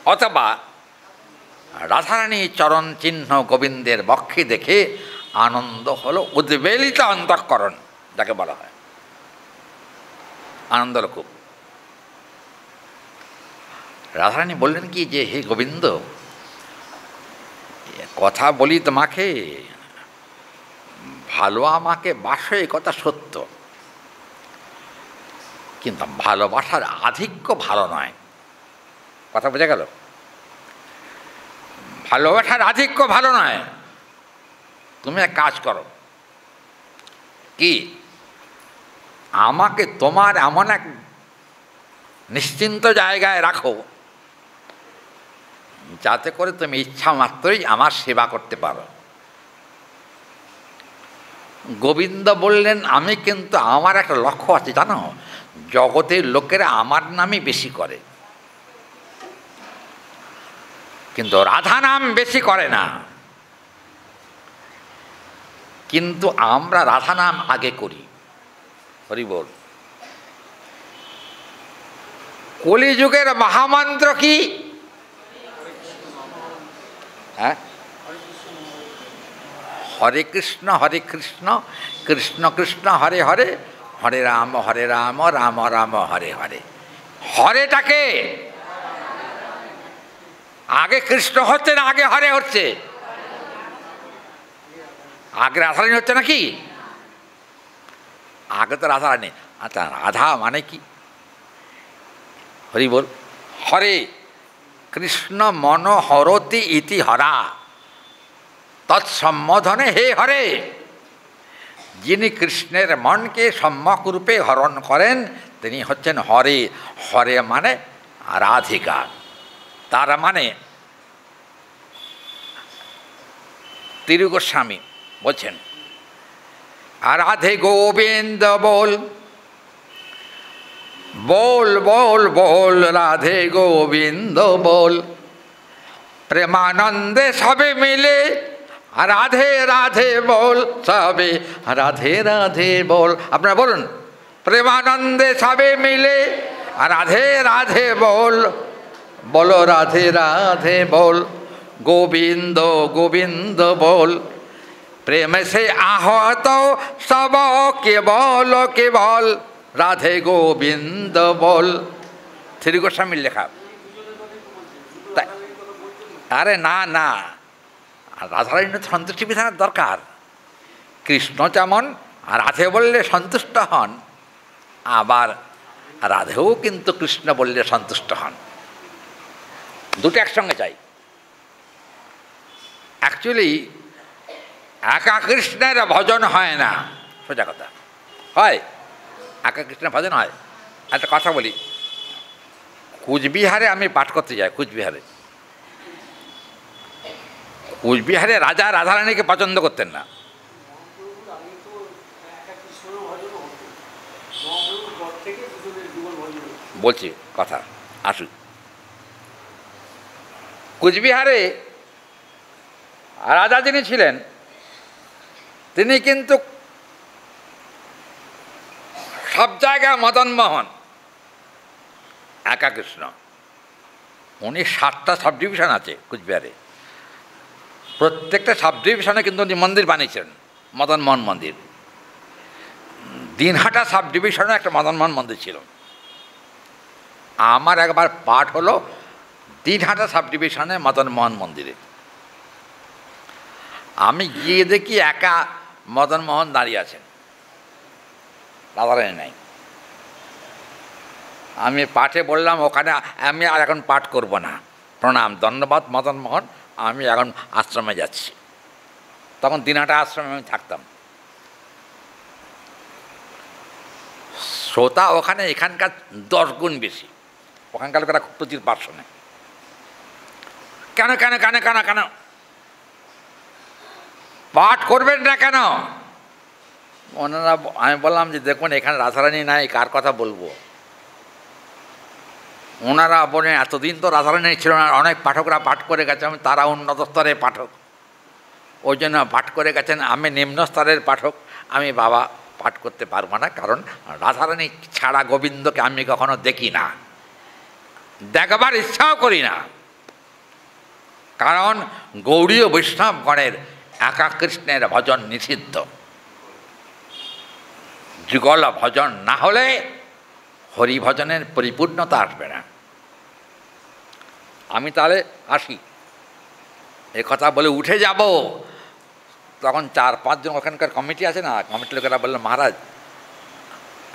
[SPEAKER 1] অথবা রাধারানী চরণ চিহ্ন গোবিন্দের বক্ষে দেখে আনন্দ হলো উদ্বেলিত অন্তঃকরণ, যাকে বলা হয় আনন্দ হলো খুব। রাধারানী বললেন কি যে হে গোবিন্দ, কথা বলি তোমাকে, ভালো আমাকে বাসো, এ কথা সত্য, কিন্তু ভালোবাসার আধিক্য ভালো নয়। কথা বোঝা গেল? ভালোবাসার আধিক্য ভালো নয়। তুমি এক কাজ করো, কি, আমাকে তোমার এমন এক নিশ্চিন্ত জায়গায় রাখো যাতে করে তুমি ইচ্ছা মাত্রই আমার সেবা করতে পারো। গোবিন্দ বললেন, আমি কিন্তু আমার একটা লক্ষ্য আছে জানো, জগতের লোকেরা আমার নামই বেশি করে, কিন্তু রাধা নাম বেশি করে না, কিন্তু আমরা রাধা নাম আগে করি। হরি বল। কলিযুগের মহামন্ত্র কি? হ্যাঁ, হরে কৃষ্ণ কৃষ্ণ কৃষ্ণ হরে হরে, হরে রাম রাম রাম হরে হরে। হরেটাকে আগে কৃষ্ণ হচ্ছে না আগে হরে হচ্ছে? আগে রাধারানী হচ্ছে নাকি? আগে তো রাধারানী। আচ্ছা, রাধা মানে কি? হরি বল। হরে কৃষ্ণ মন হরতি ইতি হরা তৎসম্বোধনে হে হরে। যিনি কৃষ্ণের মনকে সম্যক রূপে হরণ করেন তিনি হচ্ছেন হরে। হরে মানে রাধিকা। তার মানে তিরু গোস্বামী বলছেন, রাধে গোবিন্দ বল বল বল বল, রাধে গোবিন্দ বল, প্রেমানন্দে সবে মিলে রাধে রাধে বল, সবে রাধে রাধে বল। আপনারা বলুন, প্রেমানন্দে সবে মিলে রাধে রাধে বল, বলো রাধে রাধে বল, গোবিন্দ গোবিন্দ বল, প্রেম সে আহত সব কেবল কেবল, রাধে গোবিন্দ বল। শ্রী গোস্বামীর লেখা। আরে না না, রাধারানীর সন্তুষ্টি বিধানের দরকার। কৃষ্ণ যেমন রাধে বললে সন্তুষ্ট হন, আবার রাধেও কিন্তু কৃষ্ণ বললে সন্তুষ্ট হন। দুটো একসঙ্গে চাই। অ্যাকচুয়ালি একা কৃষ্ণের ভজন হয় না, সোজা কথা। হয় একা কৃষ্ণের ভজন হয়। একটা কথা বলি, কুচবিহারে আমি পাঠ করতে যাই। কুচবিহারে রাজা রাধারানীকে পছন্দ করতেন না। বলছি কথা আসুক। কুচবিহারে রাজা যিনি ছিলেন তিনি কিন্তু সব জায়গায় মদনমোহন, একা কৃষ্ণ। উনি 7টা সাব ডিভিশন আছে কুচবিহারে, প্রত্যেকটা সাব ডিভিশনে কিন্তু উনি মন্দির বানিয়েছেন, মদনমোহন মন্দির। দিনহাটা সাব ডিভিশনে একটা মদনমোহন মন্দির ছিল। আমার একবার পাঠ হলো দিনহাটা সাব ডিভিশনে মদনমোহন মন্দিরে। আমি গিয়ে দেখি একা মদনমোহন দাঁড়িয়ে আছেন, রাধারানী নাই। আমি পাঠে বললাম ওখানে আমি আর এখন পাঠ করব না, প্রণাম ধন্যবাদ মদনমোহন, আমি এখন আশ্রমে যাচ্ছি। তখন দিনহাটা আশ্রমে আমি থাকতাম। শ্রোতা ওখানে এখানকার 10 গুণ বেশি। ওখানকার লোকেরা খুব প্রচুর পাঠ শোনে। কেন কেন কেন কেন কেন পাঠ করবেন না কেন? ওনারা, আমি বললাম যে দেখুন এখানে রাধারানী নাই, কার কথা বলবো? ওনারা বলেন এতদিন তো রাধারানী ছিল না, অনেক পাঠকরা পাঠ করে গেছে, আমি তারা উন্নত স্তরের পাঠক, ওই জন্য পাঠ করে গেছেন। আমি নিম্ন স্তরের পাঠক, আমি বাবা পাঠ করতে পারবো না, কারণ রাধারানী ছাড়া গোবিন্দকে আমি কখনো দেখি না, দেখবার ইচ্ছাও করি না। কারণ গৌড়ীয় বৈষ্ণবগণের একা কৃষ্ণের ভজন নিষিদ্ধ। যুগল ভজন না হলে হরিভজনের পরিপূর্ণতা আসবে না। আমি তাহলে আসি, এ কথা বলে উঠে যাব, তখন 4-5 জন ওখানকার কমিটি আছে না, কমিটির লোকেরা বললেন, মহারাজ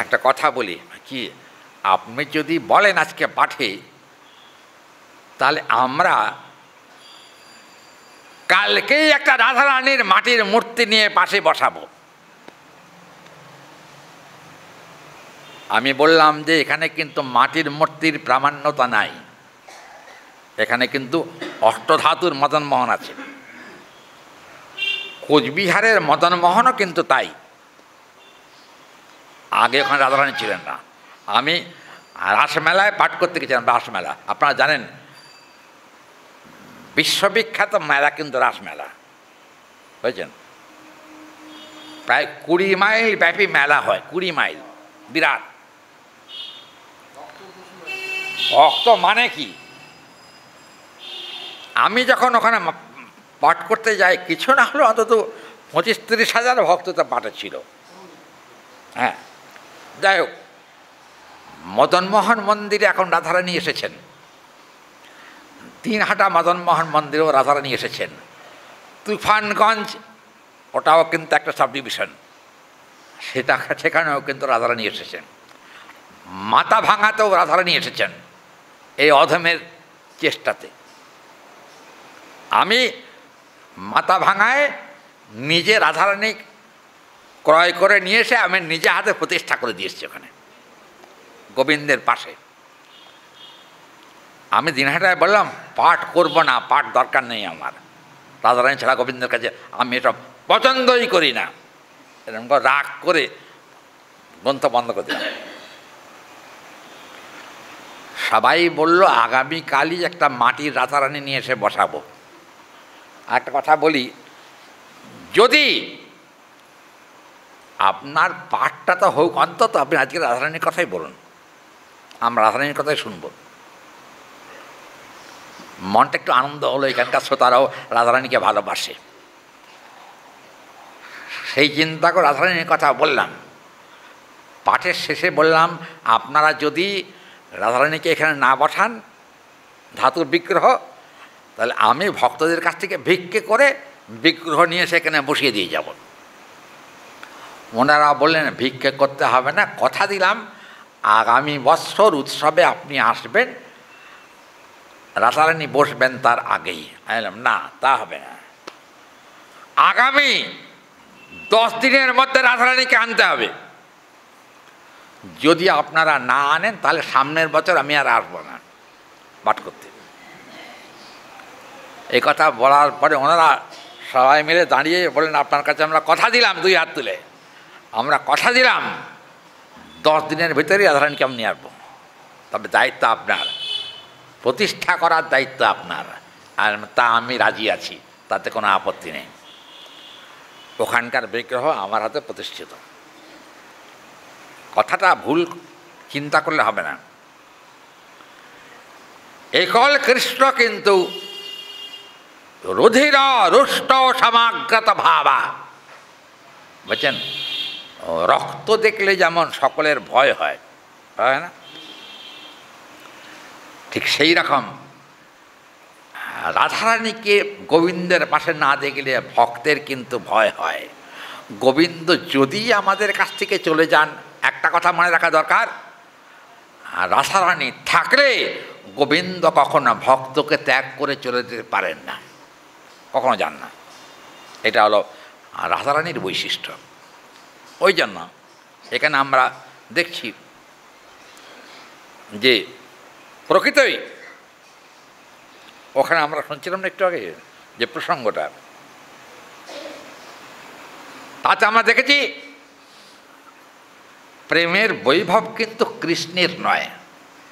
[SPEAKER 1] একটা কথা বলি, কি আপনি যদি বলেন আজকে পাঠে, তাহলে আমরা কালকেই একটা রাধারানীর মাটির মূর্তি নিয়ে পাশে বসাবো। আমি বললাম যে এখানে কিন্তু মাটির মূর্তির প্রামাণ্যতা নাই, এখানে কিন্তু অষ্টধাতুর মদনমোহন আছে। কোচবিহারের মদনমোহনও কিন্তু তাই। আগে ওখানে রাধারানী ছিলেন না। আমি রাসমেলায় পাঠ করতে গেছিলাম, রাসমেলা আপনারা জানেন বিশ্ববিখ্যাত মেলা কিন্তু রাসমেলা, বুঝছেন? প্রায় 20 মাইল ব্যাপী মেলা হয়, 20 মাইল, বিরাট। ভক্ত মানে কি, আমি যখন ওখানে পাঠ করতে যাই, কিছু না হলেও অন্তত 25-30 হাজার ভক্ত তো পাঠে ছিল। হ্যাঁ, যাই হোক, মদনমোহন মন্দিরে এখন রাধারানী এসেছেন, দিনহাটা মদনমোহন মন্দিরেও রাধারানী এসেছেন। তুফানগঞ্জ ওটাও কিন্তু একটা সাব ডিভিশন, সেখানেও কিন্তু রাধারানী এসেছেন। মাথা ভাঙাতেও রাধারানী এসেছেন এই অধমের চেষ্টাতে। আমি মাথা ভাঙায় নিজে রাধারানী ক্রয় করে নিয়ে এসে আমি নিজে হাতে প্রতিষ্ঠা করে দিয়েছি ওখানে গোবিন্দের পাশে। আমি দিনহাটায় বললাম পাঠ করব না, পাঠ দরকার নেই আমার, রাধারানী ছাড়া গোবিন্দের কাছে আমি এসব পছন্দই করি না, এরকম রাগ করে গ্রন্থ বন্ধ করে দিলাম। সবাই বলল আগামীকালই একটা মাটির রাধারানী নিয়ে এসে বসাবো। একটা কথা বলি, যদি আপনার পাঠটা তো হোক, অন্তত আপনি আজকে রাধারানীর কথাই বলুন, আমরা রাধারানীর কথাই শুনব, মনটা একটু আনন্দ হলো। এখানকার শ্রোতারাও রাধারানীকে ভালোবাসে, সেই চিন্তা করে রাধারানীর কথা বললাম। পাঠের শেষে বললাম আপনারা যদি রাধারানীকে এখানে না বসান ধাতুর বিগ্রহ, তাহলে আমি ভক্তদের কাছ থেকে ভিক্ষে করে বিগ্রহ নিয়ে সেখানে বসিয়ে দিয়ে যাব। ওনারা বললেন ভিক্ষে করতে হবে না, কথা দিলাম আগামী বৎসর উৎসবে আপনি আসবেন, রাধারানী বসবেন তার আগেই। আমি বললাম না, তা হবে না, আগামী 10 দিনের মধ্যে রাধারানীকে আনতে হবে। যদি আপনারা না আনেন তাহলে সামনের বছর আমি আর আসবো না পাঠ করতে। এই কথা বলার পরে ওনারা সবাই মিলে দাঁড়িয়ে বললেন আপনার কাছে আমরা কথা দিলাম, 2 হাত তুলে আমরা কথা দিলাম 10 দিনের ভিতরেই রাধারানীকে আমি নিয়ে আসবো, তবে দায়িত্ব আপনার, প্রতিষ্ঠা করার দায়িত্ব আপনার। আর তা আমি রাজি আছি, তাতে কোনো আপত্তি নেই। ওখানকার বিগ্রহ আমার হাতে প্রতিষ্ঠিত। কথাটা ভুল চিন্তা করলে হবে না। একল কৃষ্ণ কিন্তু রুধির রুষ্ট সমাগ্রত ভাবা, বুঝছেন? রক্ত দেখলে যেমন সকলের ভয় হয়, হয় না? ঠিক সেই রকম রাধারানীকে গোবিন্দের পাশে না দেখলে ভক্তের কিন্তু ভয় হয়। গোবিন্দ যদি আমাদের কাছ থেকে চলে যান, একটা কথা মনে রাখা দরকার, রাধারানী থাকলে গোবিন্দ কখনো ভক্তকে ত্যাগ করে চলে যেতে পারেন না, কখনো যান না। এটা হলো রাধারানীর বৈশিষ্ট্য। ওই জন্য এখানে আমরা দেখছি যে প্রকৃতই ওখানে আমরা শুনছিলাম না একটু আগে যে প্রসঙ্গটা, তাতে আমরা দেখেছি প্রেমের বৈভব কিন্তু কৃষ্ণের নয়।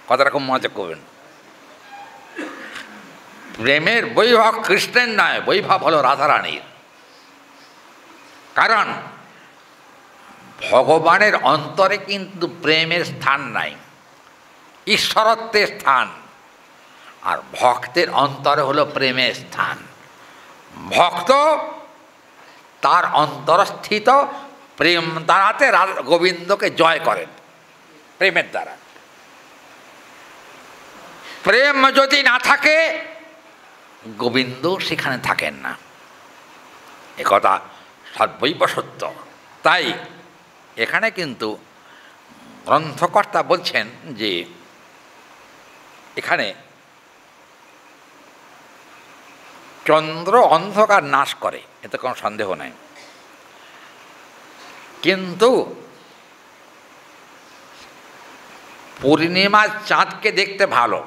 [SPEAKER 1] কথাটা খুব মজা করবেন, প্রেমের বৈভব কৃষ্ণের নয়, বৈভব হলো রাধারানীর। কারণ ভগবানের অন্তরে কিন্তু প্রেমের স্থান নাই, ঈশ্বরত্বের স্থান। আর ভক্তের অন্তরে হলো প্রেমের স্থান। ভক্ত তার অন্তরস্থিত প্রেম দ্বারাতে গোবিন্দকে জয় করেন, প্রেমের দ্বারা। প্রেম যদি না থাকে গোবিন্দ সেখানে থাকেন না, একথা সর্বৈব সত্য। তাই এখানে কিন্তু গ্রন্থকর্তা বলছেন যে এখানে চন্দ্র অন্ধকার নাশ করে, এতে কোনো সন্দেহ নাই, কিন্তু পূর্ণিমার চাঁদকে দেখতে ভালো,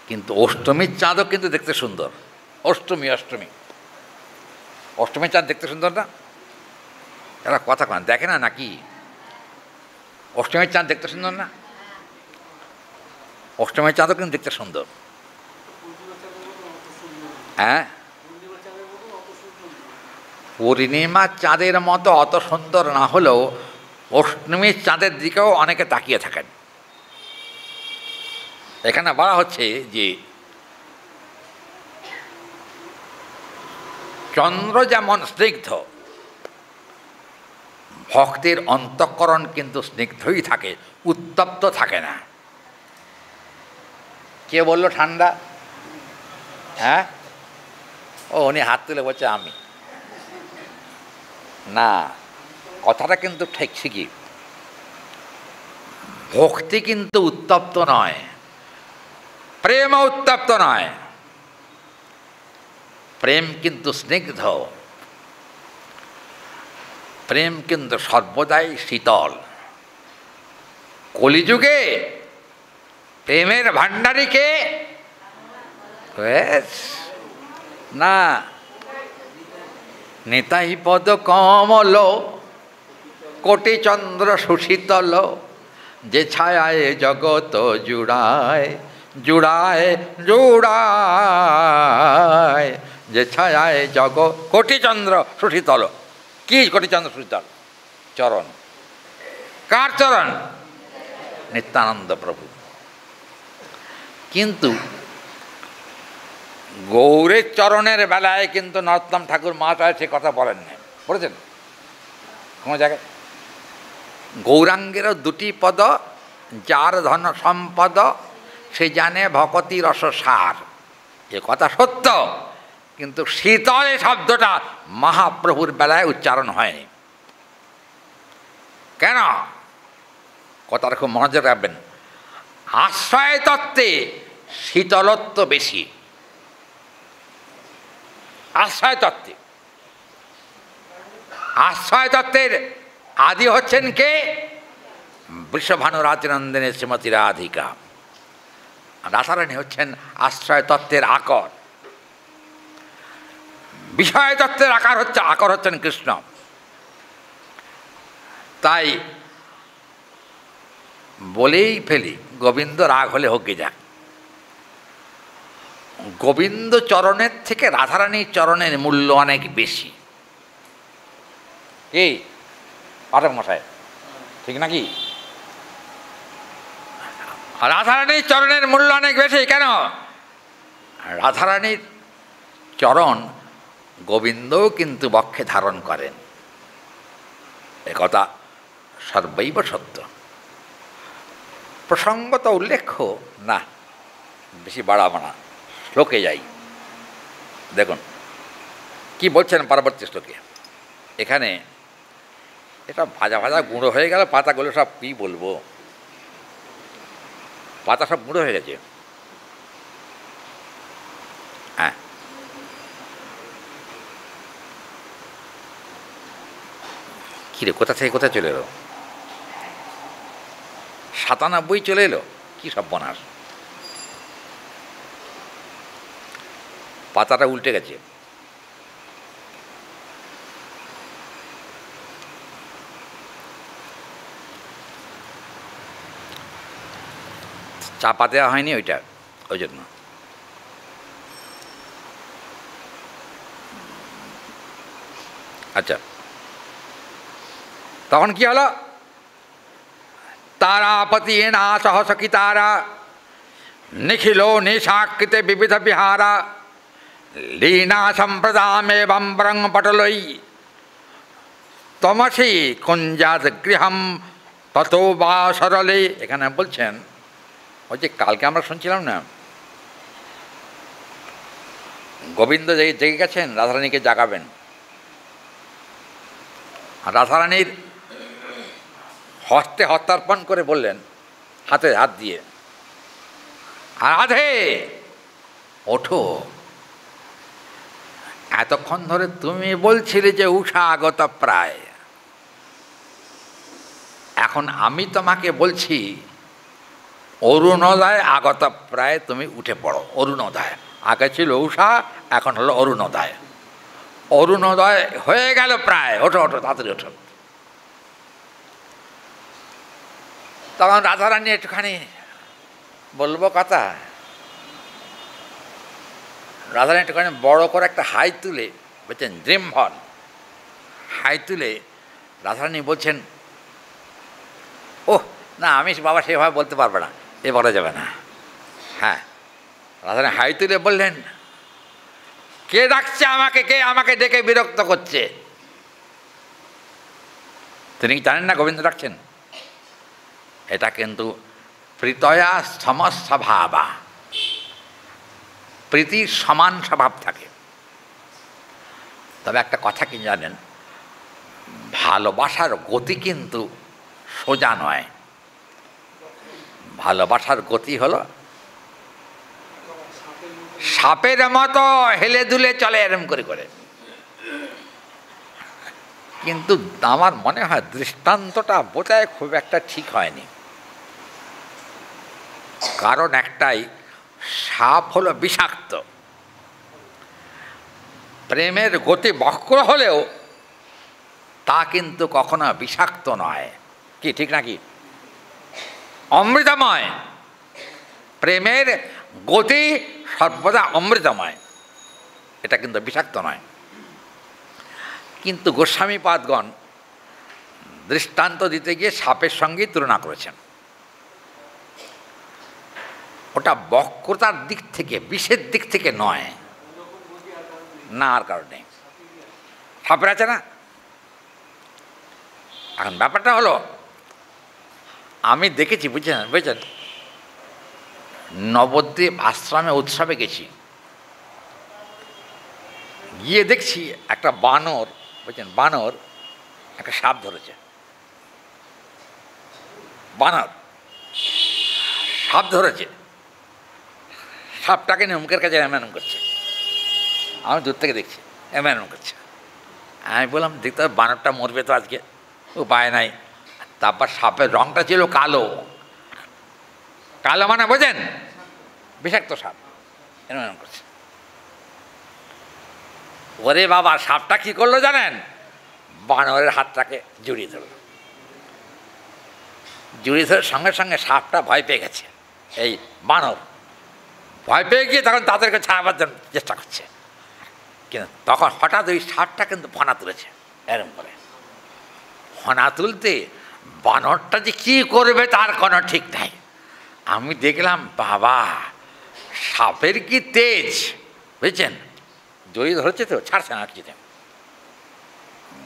[SPEAKER 1] কিন্তু অষ্টমীর চাঁদও কিন্তু দেখতে সুন্দর। অষ্টমীর চাঁদ দেখতে সুন্দর না? এরা কথা কন দেখে না নাকি? অষ্টমীর চাঁদ দেখতে সুন্দর না? অষ্টমীর চাঁদও কিন্তু দেখতে সুন্দর। হ্যাঁ, পূর্ণিমার চাঁদের মতো অত সুন্দর না হলেও অষ্টমীর চাঁদের দিকেও অনেকে তাকিয়ে থাকেন। এখানে বলা হচ্ছে যে চন্দ্র যেমন স্নিগ্ধ, ভক্তের অন্তঃকরণ কিন্তু স্নিগ্ধই থাকে, উত্তপ্ত থাকে না। কে বলল ঠান্ডা? হ্যাঁ, ও উনি হাত তুলে বলছে আমি না, কথাটা কিন্তু ঠিক ঠিকই। ভক্তি কিন্তু উত্তপ্ত নয়, প্রেম উত্তপ্ত নয়, প্রেম কিন্তু স্নিগ্ধ, প্রেম কিন্তু সর্বদাই শীতল। কলিযুগে প্রেমের ভাণ্ডারীকে না, নিতাই পদ কমল কোটি চন্দ্র সুশীতল, যে ছায়ায় জগৎ জুড়ায় জুড়ায় জুড়ায়, যে ছায়ায় জগৎ কোটি চন্দ্র সুশীতল। কি কোটি চন্দ্র সুশীতল? চরণ। কার চরণ? নিত্যানন্দ প্রভু। কিন্তু গৌরের চরণের বেলায় কিন্তু নরোত্তম ঠাকুর মহাশয় সে কথা বলেন না, বলেছেন কোনো জায়গায়? গৌরাঙ্গেরও দুটি পদ, যার ধন সম্পদ সে জানে ভকতি রস সার, এ কথা সত্য, কিন্তু শীতল শব্দটা মহাপ্রভুর বেলায় উচ্চারণ হয়নি। কেন? কথাটা খুব মনোযোগ রাখবেন। আশ্রয় তত্ত্বে শীতলত্ব বেশি। আশ্রয় তত্ত্বের আদি হচ্ছেন কে? বৃষভানু রাজনন্দিনী শ্রীমতী রাধিকা। রাধারানী হচ্ছেন আশ্রয় তত্ত্বের আকর। বিষয় তত্ত্বের আকর হচ্ছেন কৃষ্ণ। তাই বলেই ফেলি, গোবিন্দ রাগ হলে হোকে যাক। গোবিন্দ চরণের থেকে রাধারানীর চরণের মূল্য অনেক বেশি। এই পাঠক মশাই ঠিক নাকি? রাধারানীর চরণের মূল্য অনেক বেশি। কেন? রাধারানীর চরণ গোবিন্দও কিন্তু বক্ষে ধারণ করেন, একথা সর্বৈব সত্য। প্রসঙ্গত উল্লেখ্য না, বেশি বাড়াবো না, শ্লোকে যাই। দেখুন কি বলছেন পরবর্তী শ্লোকে। এখানে এটা ভাজা ভাজা গুঁড়ো হয়ে গেল, পাতাগুলো সব কী বলবো, পাতা সব গুঁড়ো হয়ে গেছে। হ্যাঁ, কিরে কোথা থেকে কোথায় চলে এলো? 97 চলে এলো, কী সর্বনাশ। পাতাটা উল্টে গেছে। চাপা দেওয়া হয়নি ওইটা, ওই জন্য। আচ্ছা, তখন কি হলো? তারাপতি না সহসখী তারা নিখিলো নিশাকৃতে বিবিধ বিহারা লীনা সম্প্রদামেবং বরং পটলই তমসি কুঞ্জাত গৃহম ততো বা সরলে। এখানে বলছেন ওই যে কালকে আমরা শুনছিলাম না, গোবিন্দ জেগে গেছেন, রাধারানীকে জাগাবেন। রাধারানীর হস্তে হস্তার্পণ করে বললেন, হাতে হাত দিয়ে, রাধে ওঠো, এতক্ষণ ধরে তুমি বলছিলে যে উষা আগত প্রায়, এখন আমি তোমাকে বলছি অরুণোদয় আগত প্রায়, তুমি উঠে পড়ো। অরুণোদয়, আগে ছিল উষা, এখন হলো অরুণোদয়। অরুণোদয় হয়ে গেল প্রায়, ওঠো ওঠো, তাড়াতাড়ি ওঠো। তখন রাধারানী একটুখানি বলবো কথা, রাধারানী একটুখানি বড় করে একটা হাই তুলে বলছেন, ড্রিমভন হাই তুলে রাধারানী বলছেন, ওহ না, আমি বাবা সেভাবে বলতে পারবো না, এ বলা যাবে না। হ্যাঁ, রাধারানী হাই তুলে বললেন, কে ডাকছে আমাকে, কে আমাকে ডেকে বিরক্ত করছে? তিনি কি জানেন না গোবিন্দ ডাকছেন? এটা কিন্তু প্রীতয়া সমস্বভাবা, প্রীতির সমান স্বভাব থাকে। তবে একটা কথা কি জানেন, ভালোবাসার গতি কিন্তু সোজা নয়। ভালোবাসার গতি হলো সাপের মতো হেলে দুলে চলে, এরম করে করে। কিন্তু আমার মনে হয় দৃষ্টান্তটা বোধহয় খুব একটা ঠিক হয়নি। কারণ একটাই, সাপ হলো বিষাক্ত। প্রেমের গতি বক্র হলেও তা কিন্তু কখনো বিষাক্ত নয়। কি ঠিক নাকি? অমৃতময়। প্রেমের গতি সর্বদা অমৃতময়, এটা কিন্তু বিষাক্ত নয়। কিন্তু গোস্বামীপাদগণ দৃষ্টান্ত দিতে গিয়ে সাপের সঙ্গেই তুলনা করেছেন। ওটা বক্রতার দিক থেকে, বিষের দিক থেকে নয়, না আর কারণে। সাপের আছে না। এখন ব্যাপারটা হলো, আমি দেখেছি, বুঝছেন, নবদ্বীপ আশ্রমে উৎসবে গেছি, গিয়ে দেখছি একটা বানর, বুঝছেন, বানর একটা সাপ ধরেছে। বানর সাপ ধরেছে, সাপটাকে নিয়ে মুখের কাছে এমন করছে। আমি দূর থেকে দেখছি এমন করছে। আমি বললাম, দেখতে বানরটা মরবে তো আজকে, উপায় নাই। তারপর সাপের রঙটা ছিল কালো। কালো মানে বোঝেন, বিষাক্ত সাপ, এরকম করছে। ওরে বাবা, সাপটা কি করলো জানেন? বানরের হাতটাকে জড়িয়ে ধরল। জড়িয়ে ধরার সঙ্গে সঙ্গে সাপটা ভয় পেয়ে গেছে। এই বানর ভয় পেয়ে গিয়ে তখন তাদেরকে ছাড়াবার জন্য চেষ্টা করছে। কিন্তু তখন হঠাৎ ওই সাপটা কিন্তু ফনা তুলেছে, এরকম করে ফনা তুলতে বানরটা যে কী করবে তার কোনো ঠিক নাই। আমি দেখলাম, বাবা সাপের কি তেজ, বুঝছেন, জড়িয়ে ধরেছে তো, ছাড়ছে না কিছুতে।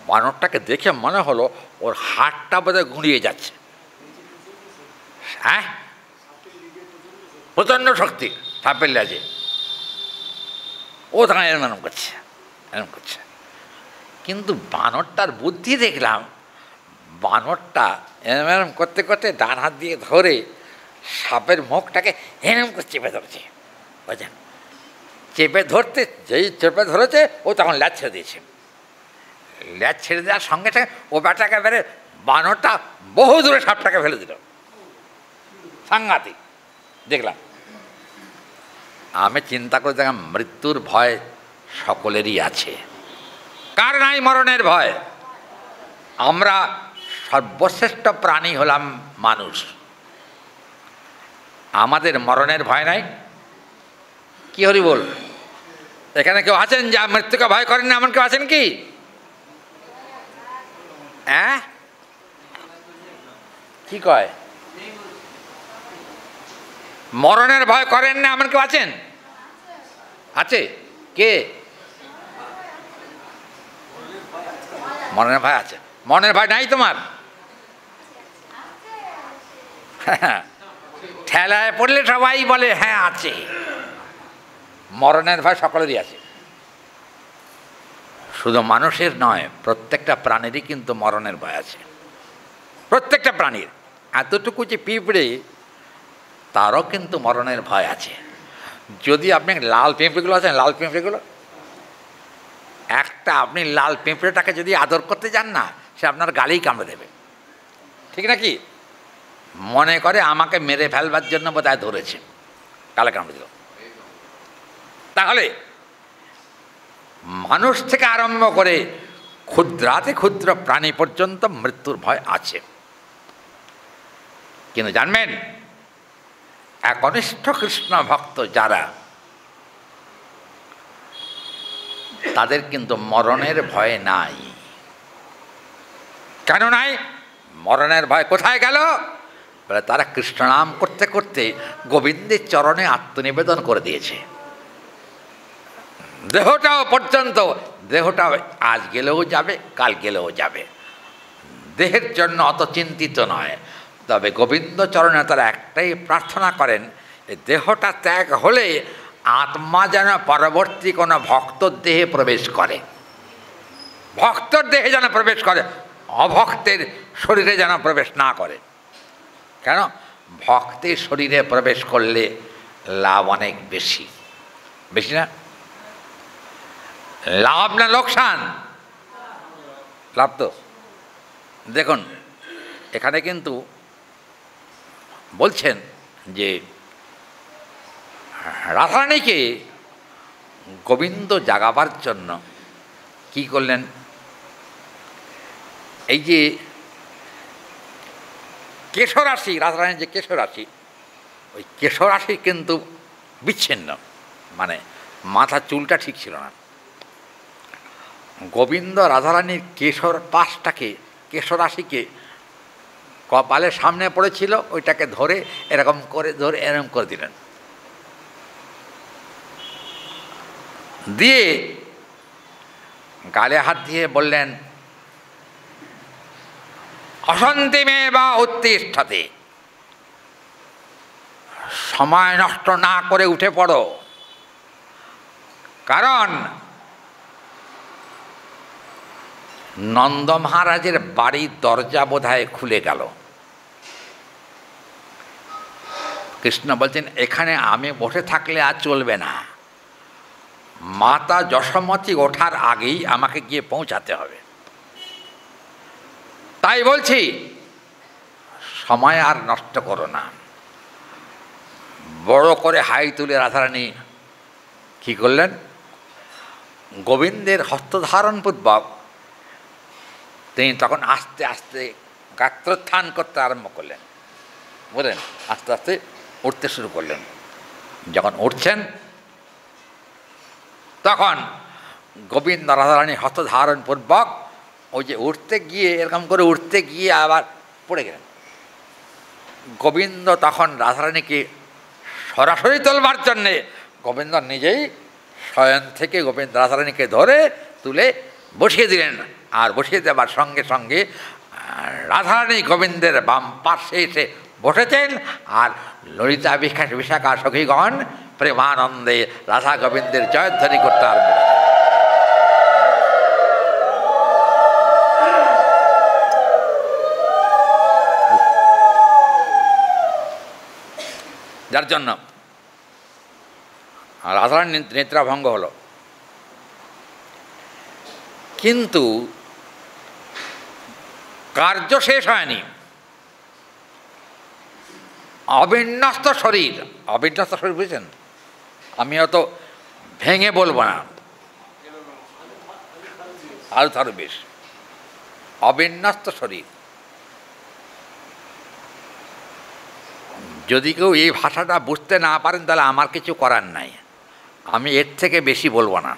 [SPEAKER 1] বানরটাকে দেখে মনে হলো ওর হাতটা বোধহয় গুঁড়িয়ে যাচ্ছে। হ্যাঁ, প্রচণ্ড শক্তি সাপের লেজে। ও তখন এরম করছে, এরম করছে। কিন্তু বানরটার বুদ্ধি দেখলাম, বানরটা এরম করতে করতে ডান হাত দিয়ে ধরে সাপের মুখটাকে এরম করে চেপে ধরেছে, বুঝছেন। চেপে ধরতে, যেই চেপে ধরেছে ও তখন ল্যাজ ছেড়ে দিয়েছে। ল্যাজ ছেড়ে দেওয়ার সঙ্গে সঙ্গে ও ব্যাটাকে বেড়ে বানরটা বহু দূরে সাপটাকে ফেলে দিল। সাংঘাতিক দেখলাম। আমি চিন্তা করে দেখলাম, মৃত্যুর ভয় সকলেরই আছে, কার নাই মরণের ভয়? আমরা সর্বশ্রেষ্ঠ প্রাণী হলাম মানুষ, আমাদের মরণের ভয় নাই। কি হরি বল, এখানে কেউ আছেন যা মৃত্যুকে ভয় করেন না? এমন কেউ আছেন কি? হ্যাঁ, কি কয়? মরণের ভয় করেন না এমন কেউ আছেন? আছে কে? মরণের ভয় আছে? মরণের ভয় নাই তোমার? ঠেলায় পড়লে সবাই বলে হ্যাঁ আছে। মরণের ভয় সকলেরই আছে, শুধু মানুষের নয়, প্রত্যেকটা প্রাণীরই কিন্তু মরণের ভয় আছে। প্রত্যেকটা প্রাণীর। এতটুকু যে পিঁপড়ে, তারও কিন্তু মরণের ভয় আছে। যদি আপনি লাল পিঁপড়েগুলো আছেন, লাল পিঁপড়েগুলো, একটা আপনি লাল পিঁপড়েটাকে যদি আদর করতে যান না, সে আপনার গালেই কামড়ে দেবে, ঠিক নাকি? মনে করে আমাকে মেরে ফেলবার জন্য বোধহয় ধরেছে, গালে কামড়ে দিল। তাহলে মানুষ থেকে আরম্ভ করে ক্ষুদ্রাতে ক্ষুদ্র প্রাণী পর্যন্ত মৃত্যুর ভয় আছে। কিন্তু জানবেন, একনিষ্ঠ কৃষ্ণ ভক্ত যারা, তাদের কিন্তু মরণের ভয় নাই। কেন নাই? মরণের ভয় কোথায় গেল? বলে তারা কৃষ্ণ নাম করতে করতে গোবিন্দের চরণে আত্মনিবেদন করে দিয়েছে। দেহটাও পর্যন্ত, দেহটাও আজ গেলেও যাবে, কাল গেলেও যাবে, দেহের জন্য অত চিন্তিত নয়। তবে গোবিন্দ চরণে তারা একটাই প্রার্থনা করেন, দেহটা ত্যাগ হলে আত্মা যেন পরবর্তী কোনো ভক্তর দেহে প্রবেশ করে, ভক্তর দেহে যেন প্রবেশ করে, অভক্তের শরীরে যেন প্রবেশ না করে। কেন? ভক্তের শরীরে প্রবেশ করলে লাভ অনেক বেশি। বেশি না? লাভ না লোকসান? লাভ তো। দেখুন, এখানে কিন্তু বলছেন যে রাধারানীকে গোবিন্দ জাগাবার জন্য কি করলেন? এই যে কেশরাশি, রাধারানীর যে কেশরাশি, ওই কেশরাশি কিন্তু বিচ্ছিন্ন, মানে মাথা চুলটা ঠিক ছিল না। গোবিন্দ রাধারানীর কেশর পাশটাকে, কেশরাশিকে কপালের সামনে পড়েছিল, ওইটাকে ধরে এরকম করে, ধরে এরকম করে দিলেন, দিয়ে গালে হাত দিয়ে বললেন, অসন্তিমে বা উত্তিষ্ঠতে, সময় নষ্ট না করে উঠে পড়ো, কারণ নন্দ মহারাজের বাড়ির দরজা বোধহয় খুলে গেল। কৃষ্ণ বলছেন, এখানে আমি বসে থাকলে আর চলবে না, মাতা যশোমতী ওঠার আগেই আমাকে গিয়ে পৌঁছাতে হবে। তাই বলছি, সময় আর নষ্ট করো না। বড় করে হাই তুলে রাধারানী কী করলেন? গোবিন্দের হস্তধারণপূর্বক তিনি তখন আস্তে আস্তে গাত্রোত্থান করতে আরম্ভ করলেন, বুঝলেন? আস্তে আস্তে উঠতে শুরু করলেন। যখন উঠছেন, তখন গোবিন্দ রাধারানী হস্তধারণপূর্বক ওই যে উঠতে গিয়ে, এরকম করে উঠতে গিয়ে আবার পড়ে গেলেন। গোবিন্দ তখন রাধারানীকে সরাসরি তোলবার জন্যে গোবিন্দ নিজেই শয়ন থেকে গোবিন্দ রাধারানীকে ধরে তুলে বসিয়ে দিলেন। আর বসিয়ে দেওয়ার সঙ্গে সঙ্গে রাধারানী গোবিন্দের বাম পাশে এসে বসেছেন। আর ললিতা বিশাখা সখীগণ প্রেমানন্দে রাধা গোবিন্দের জয়ধ্বনি করতে আরম্ভ করেন। যার জন্য রাধারানীর নেত্রাভঙ্গ হলো। কিন্তু কার্য শেষ হয়নি। অবিন্যস্ত শরীর, অবিন্যস্ত শরীর বুঝছেন? আমি অত ভেঙে বলবো না, আরো তারও বেশ। অবিন্যস্ত শরীর, যদি কেউ এই ভাষাটা বুঝতে না পারেন তাহলে আমার কিছু করার নাই, আমি এর থেকে বেশি বলবো না।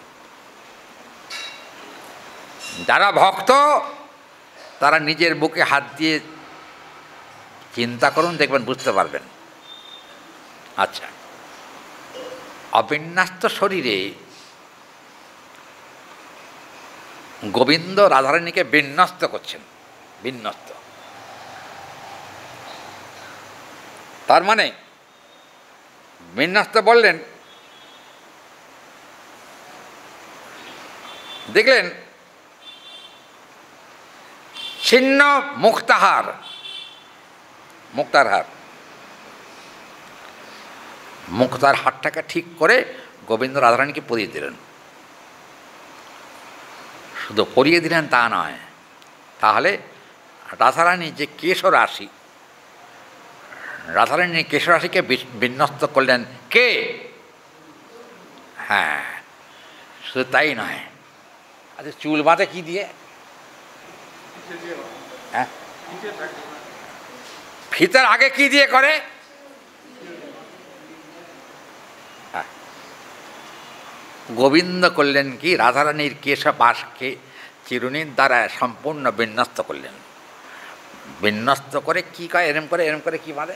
[SPEAKER 1] যারা ভক্ত তারা নিজের বুকে হাত দিয়ে চিন্তা করুন, দেখবেন বুঝতে পারবেন। আচ্ছা, অবিন্যস্ত শরীরে গোবিন্দ রাধারানীকে বিন্যস্ত করছেন। বিন্যস্ত তার মানে বিন্যস্ত বললেন, দেখলেন ছিন্ন মুক্তাহার, মুক্তার হার, মুক্তার হারটাকে ঠিক করে গোবিন্দ রাধারানীকে পরিয়ে দিলেন। শুধু পরিয়ে দিলেন তা নয়, তাহলে রাধারানী যে কেশরাশি, রাধারানী কেশরাশিকে বিন্যস্ত করলেন কে? হ্যাঁ, শুধু তাই নয়, আচ্ছা চুল বাঁধে কি দিয়ে? হ্যাঁ, ফিতার আগে কি দিয়ে করে? গোবিন্দ করলেন কি, রাধারানীর কেশপাশকে চিরুনির দ্বারা সম্পূর্ণ বিন্যস্ত করলেন। বিন্যস্ত করে কি কয়, এরম করে কি বাঁধে?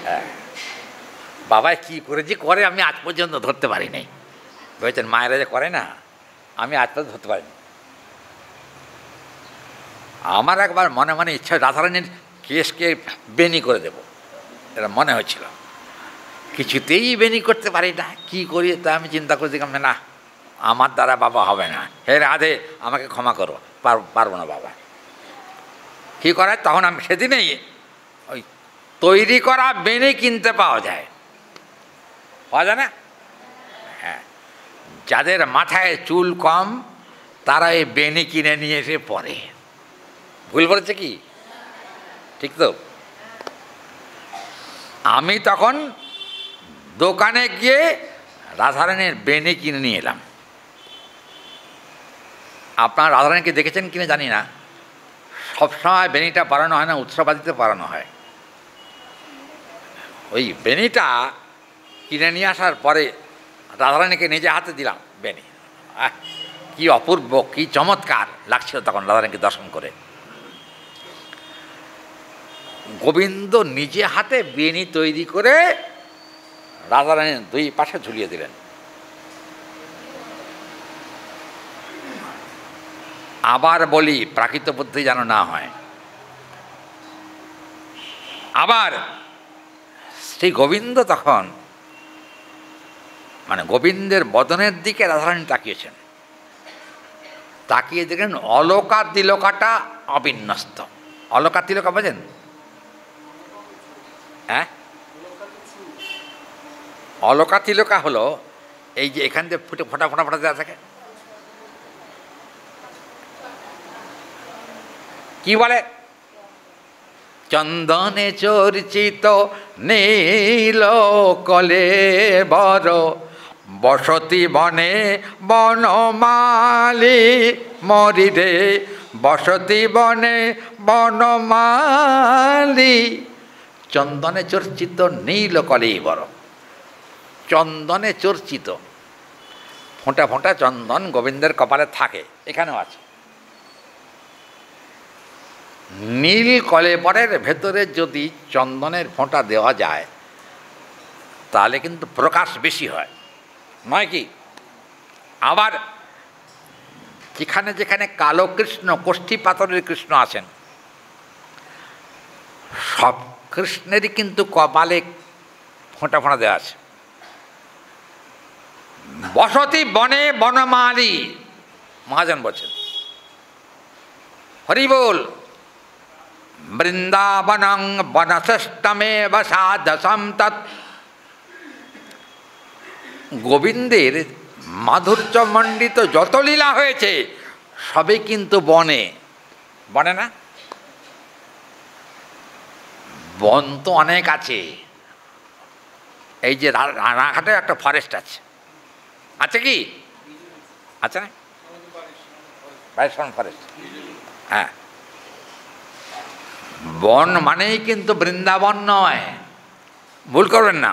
[SPEAKER 1] হ্যাঁ, বাবাই কী করে যে করে আমি আজ পর্যন্ত ধরতে পারি নাই। ভেবেছেন মায়েরা যে করে না, আমি আজ পর্যন্ত ধরতে পারিনি। আমার একবার মনে মনে ইচ্ছা রাধারানীর কেশকে বেনি করে দেব, এটা মনে হয়েছিল। কিছুতেই বেনি করতে পারি না, কী করি? তা আমি চিন্তা করে দেখলাম না, আমার দ্বারা বাবা হবে না, হে রাধে আমাকে ক্ষমা করো, পারবো না বাবা। কী করায়? তখন আমি সেদিনেই ওই তৈরি করা বেনি কিনতে পাওয়া যায় না? হ্যাঁ, যাদের মাথায় চুল কম তারা এই বেনি কিনে নিয়ে এসে পরে। ভুল বলেছে কি? ঠিক তো? আমি তখন দোকানে গিয়ে রাধারানীর বেনি কিনে নিয়ে এলাম। আপনার রাধারানীকে দেখেছেন কিনা জানি না, সবসময় বেনিটা বাড়ানো হয় না, উৎসবাদিতে বাড়ানো হয়। ওই বেনিটা কিনে নিয়ে আসার পরে রাধারানীকে নিজে হাতে দিলাম বেনি। কি অপূর্ব, কি চমৎকার লাগছিল তখন রাধারানীকে দর্শন করে। গোবিন্দ নিজে হাতে বেনি তৈরি করে রাধারানীর দুই পাশে ঝুলিয়ে দিলেন। আবার বলি, প্রাকৃত বুদ্ধি যেন না হয়। আবার সেই গোবিন্দ তখন মানে গোবিন্দের বদনের দিকে রাধারানী তাকিয়েছেন, তাকিয়ে দেখলেন অলকা তিলকাটা অবিন্যস্ত। অলকা তিলকা বোঝেন? হ্যাঁ, অলকা তিলকা হলো এই যে এখান থেকে ফুটে ফোটা ফোটা ফোটা দেওয়া থাকে, কি বলে? চন্দনে চর্চিত নীল কলে বর, বসতি বনে বনমালী মরি রে, বসতি বনে বনমালী। চন্দনে চর্চিত নীল কলে বর, চন্দনে চর্চিত, ফোঁটা ফোঁটা চন্দন গোবিন্দের কপালে থাকে, এখানেও আছে। নীল কলেবরের ভেতরে যদি চন্দনের ফোঁটা দেওয়া যায় তাহলে কিন্তু প্রকাশ বেশি হয়, নয় কি? আবার যেখানে যেখানে কালো কৃষ্ণ, কোষ্ঠী পাথরের কৃষ্ণ আছেন, সব কৃষ্ণেরই কিন্তু কপালে ফোঁটা ফোঁটা দেওয়া আছে। বসতি বনে বনমালী, মহাজন বলছেন, হরি বল। বৃন্দাবনং বনশ্রেষ্ঠমেব সাদশম তৎ। গোবিন্দের মাধুর্যমণ্ডিত যত লীলা হয়েছে সবই কিন্তু বনে। বনে না? বন তো অনেক আছে। এই যে রানাঘাটে একটা ফরেস্ট আছে, আছে কি? আছে না? বাইশন ফরেস্ট। হ্যাঁ, বন মানেই কিন্তু বৃন্দাবন নয়, ভুল করবেন না।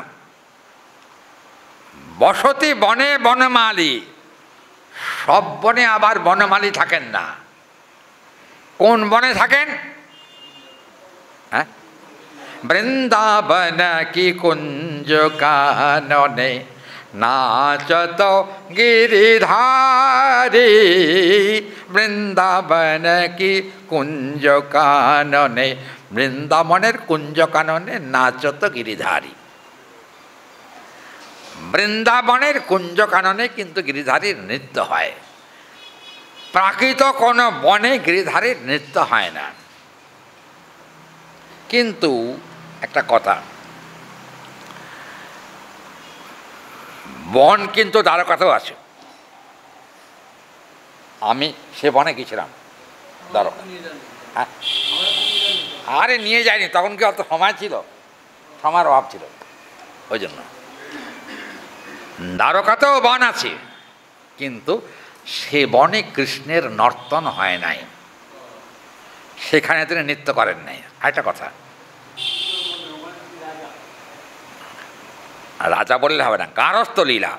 [SPEAKER 1] বসতি বনে বনমালী, সব বনে আবার বনমালী থাকেন না। কোন বনে থাকেন? হ্যাঁ, বৃন্দাবন কি কুঞ্জ কাননে নাচত গিরিধারী, বৃন্দাবন কি কুঞ্জ কাননে, বৃন্দাবনের কুঞ্জ কাননে নাচত গিরিধারী। বৃন্দাবনের কুঞ্জ কাননে কিন্তু গিরিধারীর নৃত্য হয়, প্রাকৃত কোনো বনে গিরিধারীর নৃত্য হয় না। কিন্তু একটা কথা, বন কিন্তু দ্বারকাতেও আছে। আমি সে বনে গেছিলাম, দ্বারকা। আরে নিয়ে যায়নি, তখন কি অত সময় ছিল? সময়ের অভাব ছিল, ওই জন্য। দ্বারকাতেও বন আছে, কিন্তু সে বনে কৃষ্ণের নর্তন হয় নাই, সেখানে তিনি নৃত্য করেন নাই। আরেকটা কথা, রাজা বললে হবে না, গারস্থ লীলা।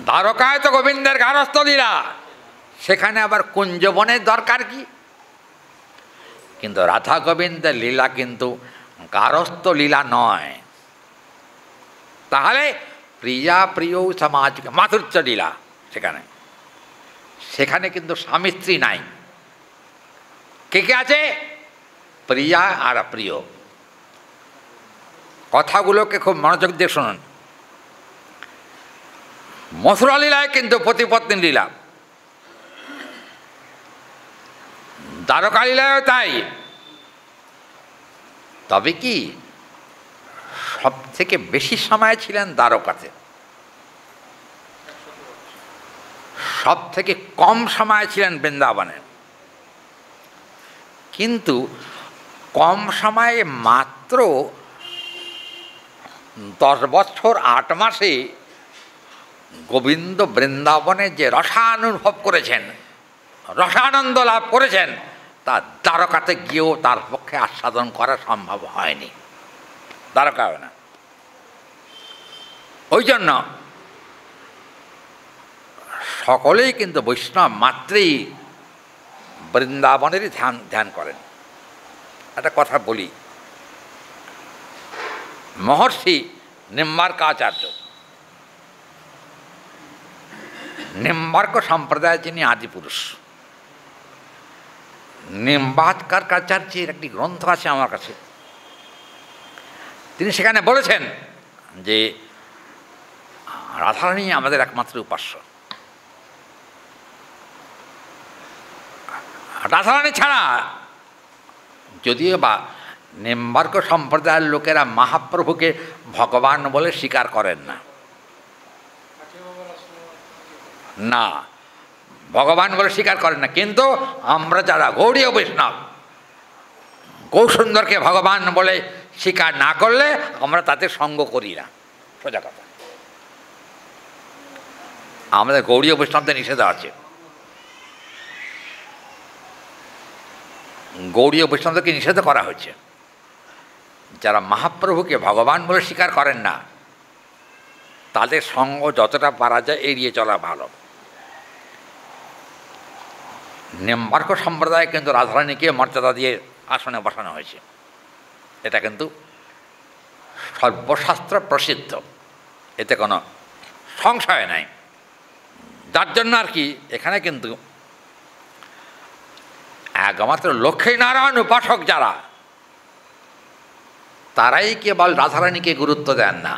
[SPEAKER 1] দ্বারকায় তো গোবিন্দের গারস্থ লীলা, সেখানে আবার কুঞ্জবনের দরকার কি? কিন্তু রাধা গোবিন্দের লীলা কিন্তু গারস্থ লীলা নয়। তাহলে প্রিয়া প্রিয় সমাজ মাধুর্য লীলা সেখানে। সেখানে কিন্তু স্বামী স্ত্রী নাই। কে কে আছে? প্রিয়া আর প্রিয়। কথাগুলোকে খুব মনোযোগ দিয়ে শুনুন। মথুরা লীলায় কিন্তু পতিপত্নী লীলা, দ্বারকা লীলায়ও তাই। তবে কি সব থেকে বেশি সময় ছিলেন দ্বারকাতে, সব থেকে কম সময় ছিলেন বৃন্দাবনে। কিন্তু কম সময়ে মাত্র 10 বছর 8 মাসে গোবিন্দ বৃন্দাবনে যে রসানুভব করেছেন, রসানন্দ লাভ করেছেন, তা দ্বারকাতে গিয়েও তার পক্ষে আস্বাদন করা সম্ভব হয়নি। দ্বারকা হয় না। ওই জন্য সকলেই কিন্তু বৈষ্ণব মাত্রেই বৃন্দাবনেরই ধ্যান করেন। একটা কথা বলি, মহর্ষি নিম্বার্কাচার্য, নিম্বার্ক সম্প্রদায়ের যিনি আদিপুরুষ, নিম্বার্কাচার্যের একটি গ্রন্থ আছে আমার কাছে। তিনি সেখানে বলেছেন যে রাধারানী আমাদের একমাত্র উপাস্য। রাধারানী ছাড়া, যদিও বা নিম্বার্ক সম্প্রদায়ের লোকেরা মহাপ্রভুকে ভগবান বলে স্বীকার করেন না, না ভগবান বলে স্বীকার করেন না। কিন্তু আমরা যারা গৌড়ীয় বৈষ্ণব, গৌরসুন্দরকে ভগবান বলে স্বীকার না করলে আমরা তাদের সঙ্গ করি না, সোজা কথা। আমাদের গৌড়ীয় বৈষ্ণবদের নিষেধ আছে। গৌড়ীয় বৈষ্ণবদেরকে নিষেধ করা হয়েছে, যারা মহাপ্রভুকে ভগবান বলে স্বীকার করেন না তাদের সঙ্গ যতটা পারা যায় এড়িয়ে চলা ভালো। নিম্বার্ক সম্প্রদায় কিন্তু রাধারানীকে মর্যাদা দিয়ে আসনে বসানো হয়েছে, এটা কিন্তু সর্বশাস্ত্র প্রসিদ্ধ, এতে কোনো সংশয় নাই। যার জন্য আর কি এখানে কিন্তু একমাত্র লক্ষ্মীনারায়ণ উপাসক যারা, তারাই কেবল রাধারানীকে গুরুত্ব দেন না,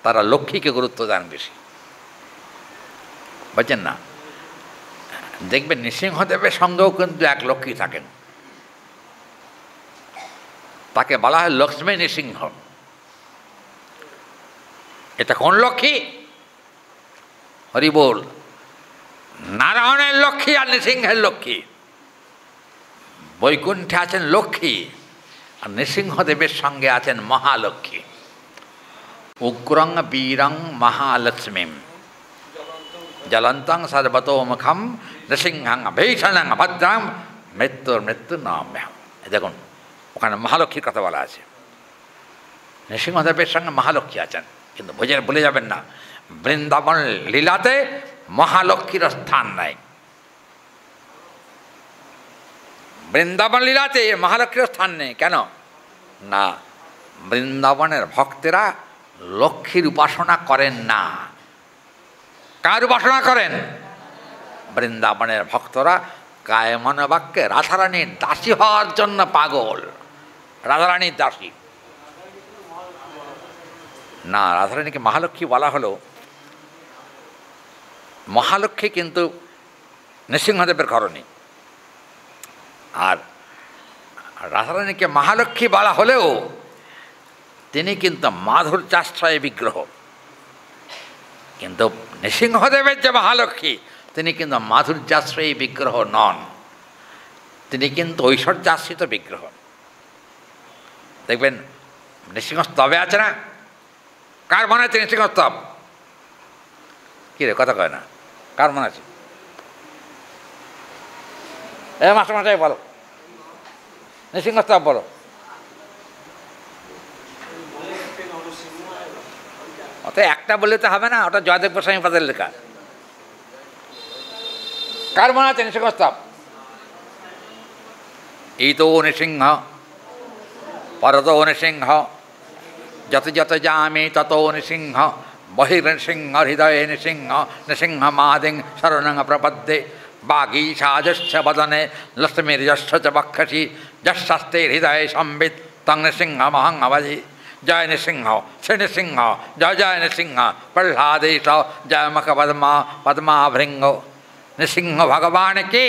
[SPEAKER 1] তারা লক্ষ্মীকে গুরুত্ব দেন বেশি, বুঝছেন না? দেখবেন নৃসিংহদেবের সঙ্গেও কিন্তু এক লক্ষ্মী থাকেন, তাকে বলা হয় লক্ষ্মী নৃসিংহ। এটা কোন লক্ষ্মী? হরি বল। নারায়ণের লক্ষ্মী আর নৃসিংহের লক্ষ্মী। বৈকুণ্ঠে আছেন লক্ষ্মী, আর নৃসিংহদেবের সঙ্গে আছেন মহালক্ষ্মী। উগ্রং বীরং মহালক্ষ্মীম জলন্তং সর্বতোমুখম নৃসিংহং ভীষণং ভদ্রাং মৃত্যুর মৃত্যু নাম্যাম। দেখুন ওখানে মহালক্ষ্মীর কথা বলা আছে, নৃসিংহদেবের সঙ্গে মহালক্ষ্মী আছেন। কিন্তু ভুলে যাবেন না, বৃন্দাবন লীলাতে মহালক্ষ্মীর স্থান নাই। বৃন্দাবন লীলাতে মহালক্ষ্মীর স্থান নেই। কেন না? বৃন্দাবনের ভক্তেরা লক্ষ্মীর উপাসনা করেন না। কার উপাসনা করেন? বৃন্দাবনের ভক্তরা কায় মনে বাক্যে রাধারানীর দাসী হওয়ার জন্য পাগল। রাধারানীর দাসী না, রাধারানীকে মহালক্ষ্মী বলা হলো। মহালক্ষ্মী কিন্তু নৃসিংহদেবের ঘরণী, আর রাধারানীকে মহালক্ষ্মী বলা হলেও তিনি কিন্তু মাধুর্যাশ্রয় বিগ্রহ। কিন্তু নৃসিংহদেবের যে মহালক্ষ্মী তিনি কিন্তু মাধুর্যাশ্রয়ী বিগ্রহ নন, তিনি কিন্তু ঐশ্বর্যাশ্রিত বিগ্রহ। দেখবেন নৃসিংহস্তবে আছে না? কার মনে আছে নৃসিংহস্তব? কী রে, কথা কয় না? কার মনে আছে? মাস্টারমশাই বলো, নৃসিংহস্তব বলো। অত একটা বললে তো হবে না, ওটা জয়দেব গোস্বামী পাদের লেখা। কার মনে আছে নৃসিংহস্তব? ইতো নৃসিংহ পরতো নৃসিংহ যত যত যামি তত নৃসিংহ বহির্নৃসিংহ হৃদয়ে নৃসিংহ নৃসিংহ মাদিং শরণং প্রপদ্যে বাগীশাজস্য বদনে লক্ষ্মীর্যশ্চ চ বক্ষসি যশাস্তে হৃদয়ে সম্বিত তং নৃসিংহ মহং অবধি। জয় নৃসিংহ, শ্রী নৃসিংহ, জয় জয় নৃসিংহ, প্রহ্লাদেশ জয় মুখ পদ্মা পদ্মাভৃঙ্গ। নৃসিংহ ভগবান কে?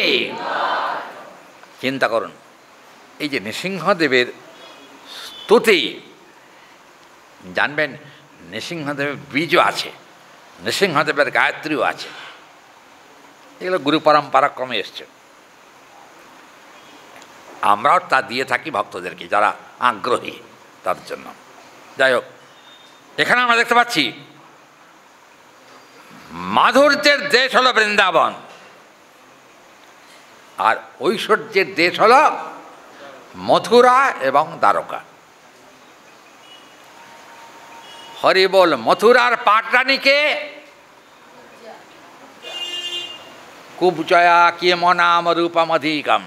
[SPEAKER 1] চিন্তা করুন, এই যে নৃসিংহদেবের স্তুতি, জানবেন নৃসিংহদেবের বীজও আছে, নৃসিংহদেবের গায়ত্রীও আছে। এগুলো গুরু পরম্পরা ক্রমে এসছে। আমরাও তা দিয়ে থাকি ভক্তদেরকে, যারা আগ্রহী তার জন্য। যাই হোক, এখানে আমরা দেখতে পাচ্ছি মাধুর্যের দেশ হলো বৃন্দাবন, আর ঐশ্বর্যের দেশ হলো মথুরা এবং দ্বারকা। হরি বল। মথুরার পাটরানীকে কুবজয়া কিমনাম রূপমধিকম।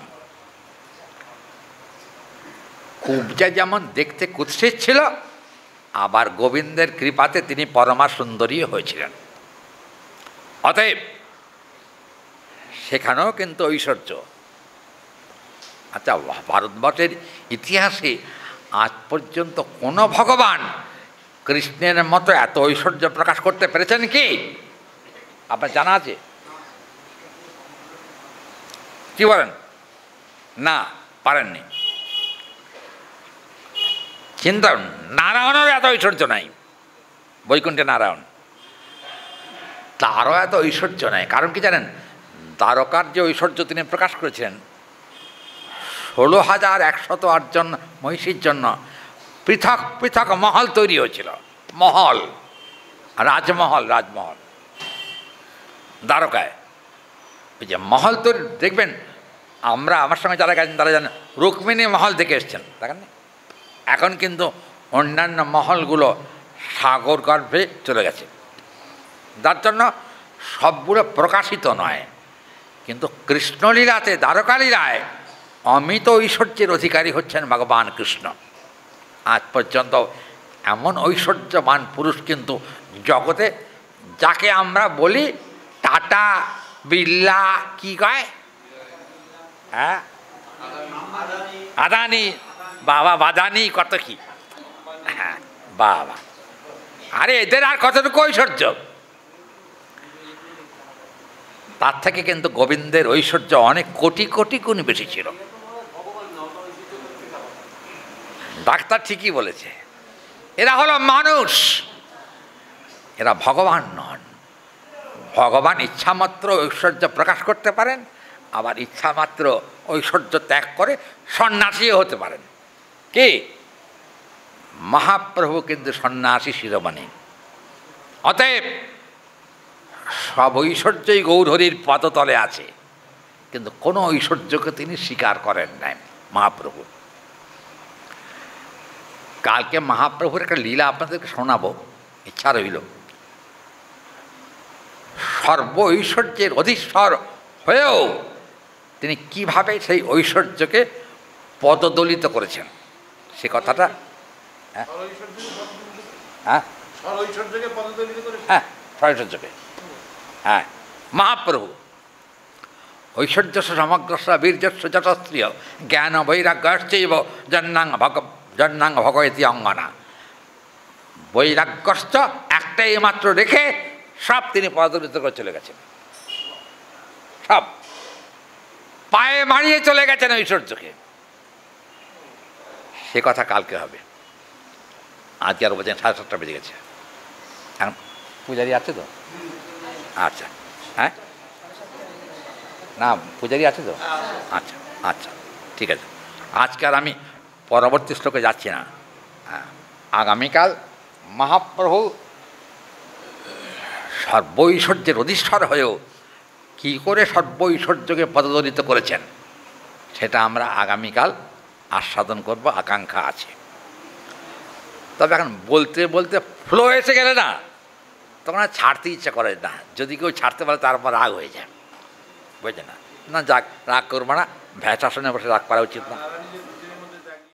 [SPEAKER 1] কুবজা যেমন দেখতে কুৎসিত ছিল, আবার গোবিন্দের কৃপাতে তিনি পরমা সুন্দরী হয়েছিলেন। অতএব সেখানেও কিন্তু ঐশ্বর্য। আচ্ছা, ভারতবর্ষের ইতিহাসে আজ পর্যন্ত কোনো ভগবান কৃষ্ণের মতো এত ঐশ্বর্য প্রকাশ করতে পেরেছেন কি? আপনার জানা আছে? কি বলেন? না, পারেননি। চিন্তা, নারায়ণেরও এত ঐশ্বর্য নাই। বৈকুণ্ঠে নারায়ণ, তারও এত ঐশ্বর্য নাই। কারণ কি জানেন? দ্বারকার যে ঐশ্বর্য তিনি প্রকাশ করেছিলেন, 16,108 জন মহিষীর জন্য পৃথক পৃথক মহল তৈরি হয়েছিল। মহল, রাজমহল, রাজমহল দ্বারকায়। ওই যে মহল তৈরি, দেখবেন আমরা, আমার সঙ্গে যারা গেছেন তারা জানেন, রুক্মিণী মহল দেখে এসছেন, দেখেন। এখন কিন্তু অন্যান্য মহলগুলো সাগর গর্ভে চলে গেছে, যার জন্য সবগুলো প্রকাশিত নয়। কিন্তু কৃষ্ণলীলাতে, দ্বারকালীলায় অমিত ঐশ্বর্যের অধিকারী হচ্ছেন ভগবান কৃষ্ণ। আজ পর্যন্ত এমন ঐশ্বর্যবান পুরুষ কিন্তু জগতে, যাকে আমরা বলি টাটা, বিড়লা, কি কয়, হ্যাঁ, আদানি, বাবা বাদানি, কত কি, হ্যাঁ বাবা, আরে এদের আর কতটুকু ঐশ্বর্য? তার থেকে কিন্তু গোবিন্দের ঐশ্বর্য অনেক কোটি কোটি গুণ বেশি ছিল। ডাক্তার ঠিকই বলেছে, এরা হলো মানুষ, এরা ভগবান নন। ভগবান ইচ্ছামাত্র ঐশ্বর্য প্রকাশ করতে পারেন, আবার ইচ্ছামাত্র ঐশ্বর্য ত্যাগ করে সন্ন্যাসীও হতে পারেন। কি? মহাপ্রভু কিন্তু সন্ন্যাসী শিরোমণি। অতএব সব ঐশ্বর্যই গৌরহরির পদতলে আছে, কিন্তু কোনো ঐশ্বর্যকে তিনি স্বীকার করেন নাই মহাপ্রভু। কালকে মহাপ্রভুর একটা লীলা আপনাদেরকে শোনাবো, ইচ্ছা রইল। সর্ব ঐশ্বর্যের অধীশ্বর হয়েও তিনি কিভাবে সেই ঐশ্বর্যকে পদদলিত করেছেন, সে কথাটা হ্যাঁ হ্যাঁ হ্যাঁ ষড়ৈশ্বর্যকে, হ্যাঁ মহাপ্রভু ঐশ্বর্যস্য সমগ্রস্য বীর্যস্য যশস্ত্রিয় জ্ঞান বৈরাগ্যশ্চৈব জন্নাং ভগবতী অঙ্গনা। বৈরাগ্যশ্চ একটাই মাত্র রেখে সব তিনি পদদলিত করে চলে গেছেন, সব পায়ে মারিয়ে চলে গেছেন ঐশ্বর্যকে। সে কথা কালকে হবে, আজকে আর বলছেন 7:30 বেজে গেছে। এখন পূজারি আছে তো? আচ্ছা, হ্যাঁ না পূজারি আছে তো? আচ্ছা আচ্ছা ঠিক আছে। আজকে আর আমি পরবর্তী শ্লোকে যাচ্ছি না। হ্যাঁ, আগামীকাল মহাপ্রভু সর্বৈশ্বর্যের অধীশ্বর হয়েও কী করে সর্বৈশ্বর্যকে পদদলিত করেছেন সেটা আমরা আগামীকাল আস্বাদন করব, আকাঙ্ক্ষা আছে। তবে এখন বলতে বলতে ফ্লো এসে গেলে না, তখন আর ছাড়তে ইচ্ছা করে না। যদি কেউ ছাড়তে পারে তারপর রাগ হয়ে যায়, বুঝছে না? না যাক, রাগ করবো না, ভ্যাসাসনে বসে রাগ করা উচিত না।